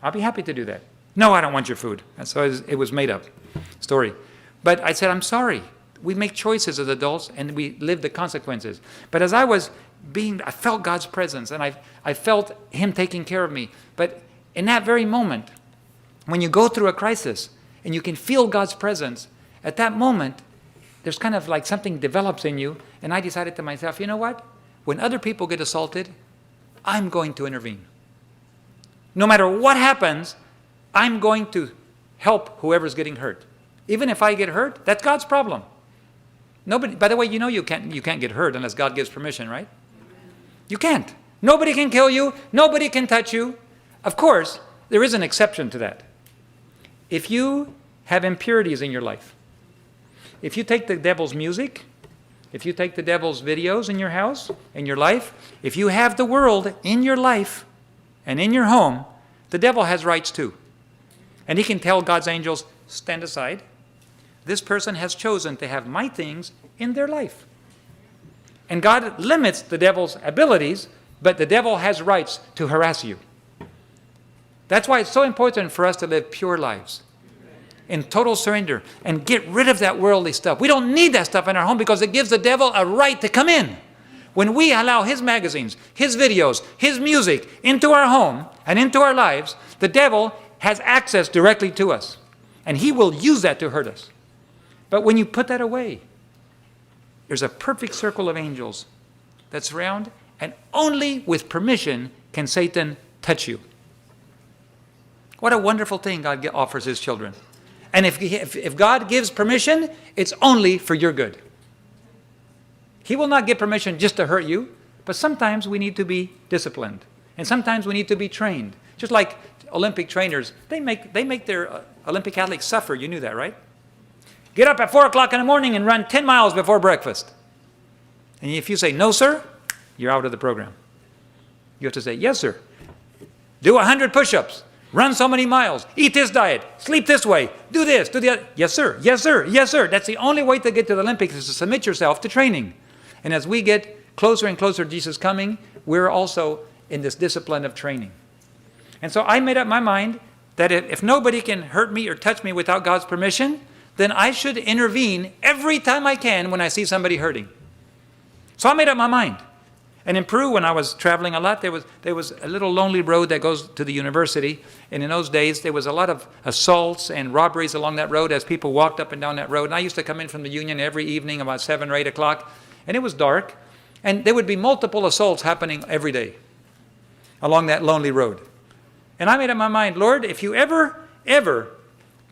I'll be happy to do that. No, I don't want your food. And so it was made up story. But I said, I'm sorry. We make choices as adults and we live the consequences. But as I felt God's presence and I felt him taking care of me. But in that very moment, when you go through a crisis and you can feel God's presence, at that moment, there's kind of like something develops in you. And I decided to myself, you know what? When other people get assaulted, I'm going to intervene. No matter what happens, I'm going to help whoever's getting hurt. Even if I get hurt, that's God's problem. Nobody, by the way, you can't get hurt unless God gives permission, right? You can't. Nobody can kill you. Nobody can touch you. Of course, there is an exception to that. If you have impurities in your life, if you take the devil's music, if you take the devil's videos in your house, in your life, if you have the world in your life and in your home, the devil has rights too. And he can tell God's angels, stand aside. This person has chosen to have my things in their life. And God limits the devil's abilities, but the devil has rights to harass you. That's why it's so important for us to live pure lives in total surrender and get rid of that worldly stuff. We don't need that stuff in our home because it gives the devil a right to come in. When we allow his magazines, his videos, his music into our home and into our lives, the devil has access directly to us. And he will use that to hurt us. But when you put that away, there's a perfect circle of angels that surround, and only with permission can Satan touch you. What a wonderful thing God offers his children. And if God gives permission, it's only for your good. He will not give permission just to hurt you, but sometimes we need to be disciplined. And sometimes we need to be trained. Just like Olympic trainers, they make their Olympic athletes suffer. You knew that, right? Get up at 4 o'clock in the morning and run 10 miles before breakfast. And if you say, no, sir, you're out of the program. You have to say, yes, sir. Do 100 push-ups. Run so many miles. Eat this diet. Sleep this way. Do this. Do the other. Yes, sir. Yes, sir. Yes, sir. That's the only way to get to the Olympics is to submit yourself to training. And as we get closer and closer to Jesus coming, we're also in this discipline of training. And so I made up my mind that if nobody can hurt me or touch me without God's permission, then I should intervene every time I can when I see somebody hurting. So I made up my mind. And in Peru, when I was traveling a lot, there was a little lonely road that goes to the university. And in those days, there was a lot of assaults and robberies along that road as people walked up and down that road. And I used to come in from the Union every evening about 7 or 8 o'clock. And it was dark. And there would be multiple assaults happening every day along that lonely road. And I made up my mind, Lord, if you ever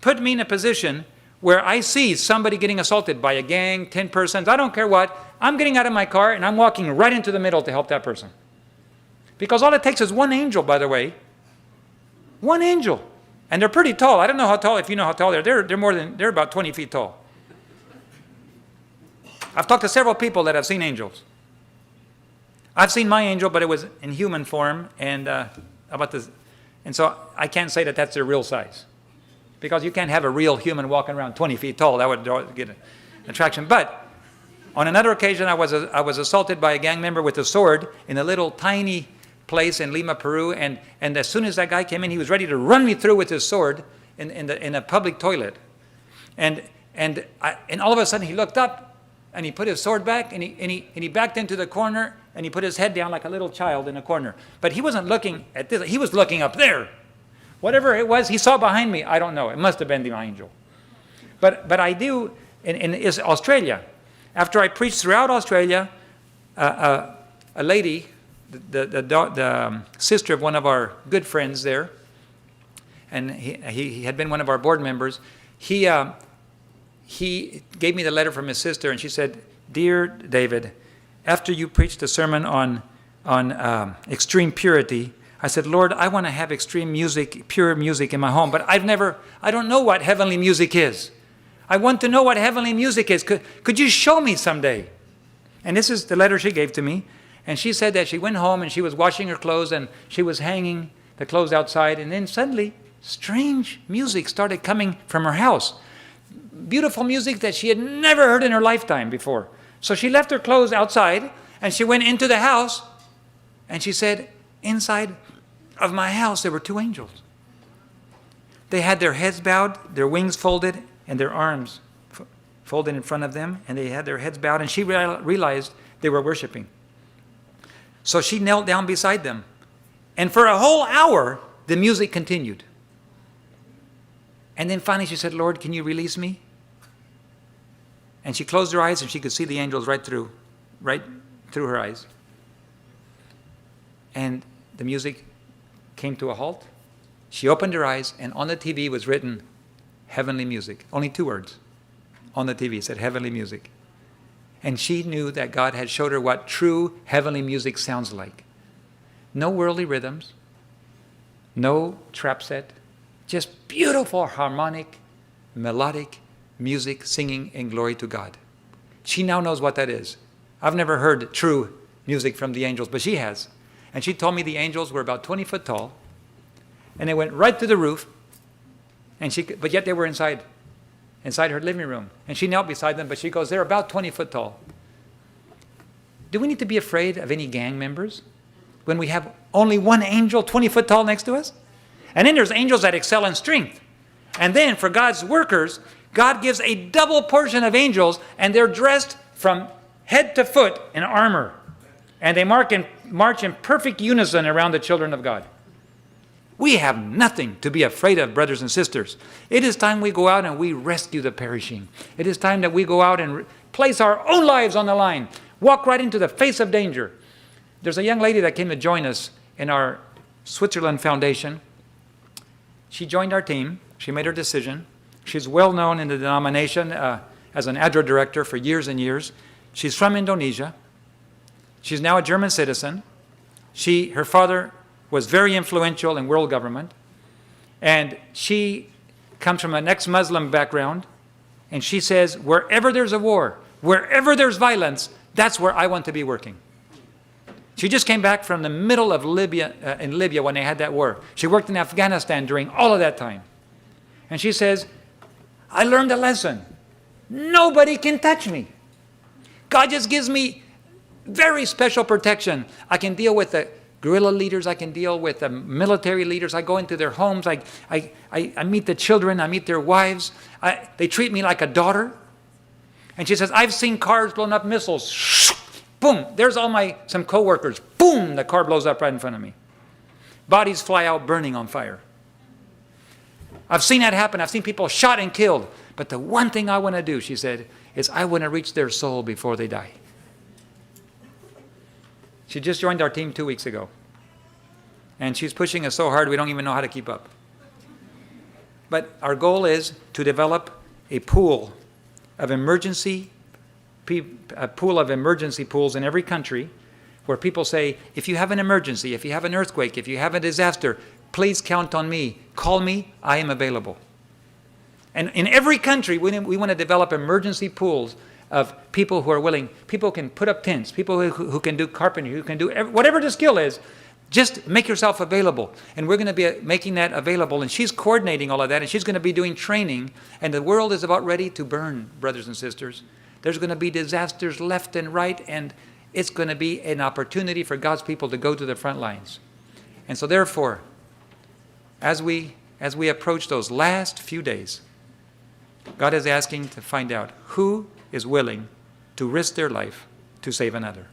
put me in a position where I see somebody getting assaulted by a gang, 10 persons, I don't care what, I'm getting out of my car and I'm walking right into the middle to help that person. Because all it takes is one angel, by the way. One angel. And they're pretty tall. I don't know how tall, if you know how tall they're they're about 20 feet tall. I've talked to several people that have seen angels. I've seen my angel, but it was in human form, and and so I can't say that that's their real size, because you can't have a real human walking around 20 feet tall. That would get an attraction. But on another occasion, I was assaulted by a gang member with a sword in a little tiny place in Lima, Peru, and as soon as that guy came in, he was ready to run me through with his sword in a public toilet, and all of a sudden he looked up. And he put his sword back, and he backed into the corner, and he put his head down like a little child in a corner. But he wasn't looking at this. He was looking up there. Whatever it was, he saw behind me. I don't know. It must have been the angel. But I do in Australia. After I preached throughout Australia, a lady, the sister of one of our good friends there, and he had been one of our board members, he gave me the letter from his sister, and she said, "Dear David, after you preached a sermon on extreme purity, I said, Lord, I want to have extreme music, pure music in my home, but I don't know what heavenly music is. I want to know what heavenly music is. Could you show me someday?" And this is the letter she gave to me. And she said that she went home and she was washing her clothes and she was hanging the clothes outside, and then suddenly strange music started coming from her house. Beautiful music that she had never heard in her lifetime before. So she left her clothes outside and she went into the house, and she said, inside of my house there were two angels. They had their heads bowed, their wings folded, and their arms folded in front of them, and they had their heads bowed, and she realized they were worshiping. So she knelt down beside them, and for a whole hour the music continued. And then finally she said, Lord, can you release me? And she closed her eyes, and she could see the angels right through her eyes. And the music came to a halt. She opened her eyes, and on the TV was written, heavenly music. Only 2 words on the TV said heavenly music. And she knew that God had showed her what true heavenly music sounds like. No worldly rhythms, no trap set, just beautiful harmonic, melodic music singing in glory to God. She now knows what that is. I've never heard true music from the angels, but she has. And she told me the angels were about 20 foot tall, and they went right to the roof, but yet they were inside her living room. And she knelt beside them, but she goes, they're about 20 foot tall. Do we need to be afraid of any gang members when we have only one angel 20 foot tall next to us? And then there's angels that excel in strength. And then for God's workers, God gives a double portion of angels, and they're dressed from head to foot in armor. And they march in perfect unison around the children of God. We have nothing to be afraid of, brothers and sisters. It is time we go out and we rescue the perishing. It is time that we go out and place our own lives on the line. Walk right into the face of danger. There's a young lady that came to join us in our Switzerland Foundation. She joined our team. She made her decision. She's well known in the denomination as an ADRA director for years and years. She's from Indonesia. She's now a German citizen. Her father was very influential in world government. And she comes from an ex-Muslim background. And she says, wherever there's a war, wherever there's violence, that's where I want to be working. She just came back from the middle of Libya, in Libya when they had that war. She worked in Afghanistan during all of that time. And she says, I learned a lesson. Nobody can touch me. God just gives me very special protection. I can deal with the guerrilla leaders. I can deal with the military leaders. I go into their homes. I meet the children. I meet their wives. They treat me like a daughter. And she says, I've seen cars blown up, missiles. Boom, there's some co-workers. Boom, the car blows up right in front of me. Bodies fly out burning on fire. I've seen that happen. I've seen people shot and killed. But the one thing I want to do, she said, is I want to reach their soul before they die. She just joined our team 2 weeks ago. And she's pushing us so hard we don't even know how to keep up. But our goal is to develop a pool of emergency pools in every country where people say, if you have an emergency, if you have an earthquake, if you have a disaster, please count on me. Call me. I am available. And in every country, we want to develop emergency pools of people who are willing. People can put up tents, people who can do carpentry, who can do whatever the skill is. Just make yourself available. And we're going to be making that available. And she's coordinating all of that. And she's going to be doing training. And the world is about ready to burn, brothers and sisters. There's going to be disasters left and right. And it's going to be an opportunity for God's people to go to the front lines. And so therefore, as we approach those last few days, God is asking to find out who is willing to risk their life to save another.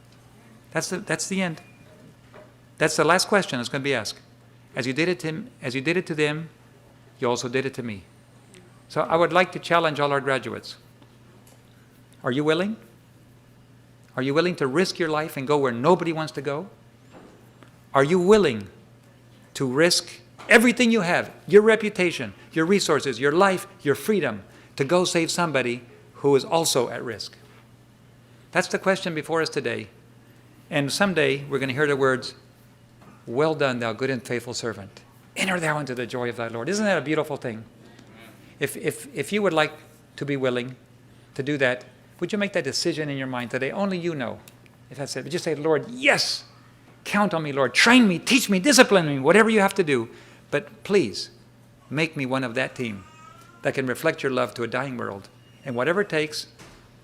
That's the end. That's the last question that's going to be asked. As you did it to them, you also did it to me. So I would like to challenge all our graduates. Are you willing? Are you willing to risk your life and go where nobody wants to go? Are you willing to risk everything you have, your reputation, your resources, your life, your freedom, to go save somebody who is also at risk? That's the question before us today. And someday we're going to hear the words, "Well done, thou good and faithful servant. Enter thou into the joy of thy Lord." Isn't that a beautiful thing? If you would like to be willing to do that, would you make that decision in your mind today? Only you know. If that's it, would you say, "Lord, yes, count on me, Lord. Train me, teach me, discipline me, whatever you have to do. But please make me one of that team that can reflect your love to a dying world. And whatever it takes,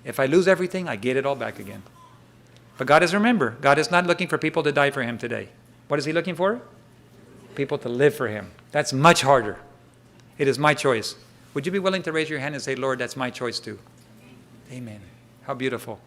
if I lose everything, I get it all back again." But God is not looking for people to die for him today. What is he looking for? People to live for him. That's much harder. It is my choice. Would you be willing to raise your hand and say, "Lord, that's my choice too"? Amen. How beautiful.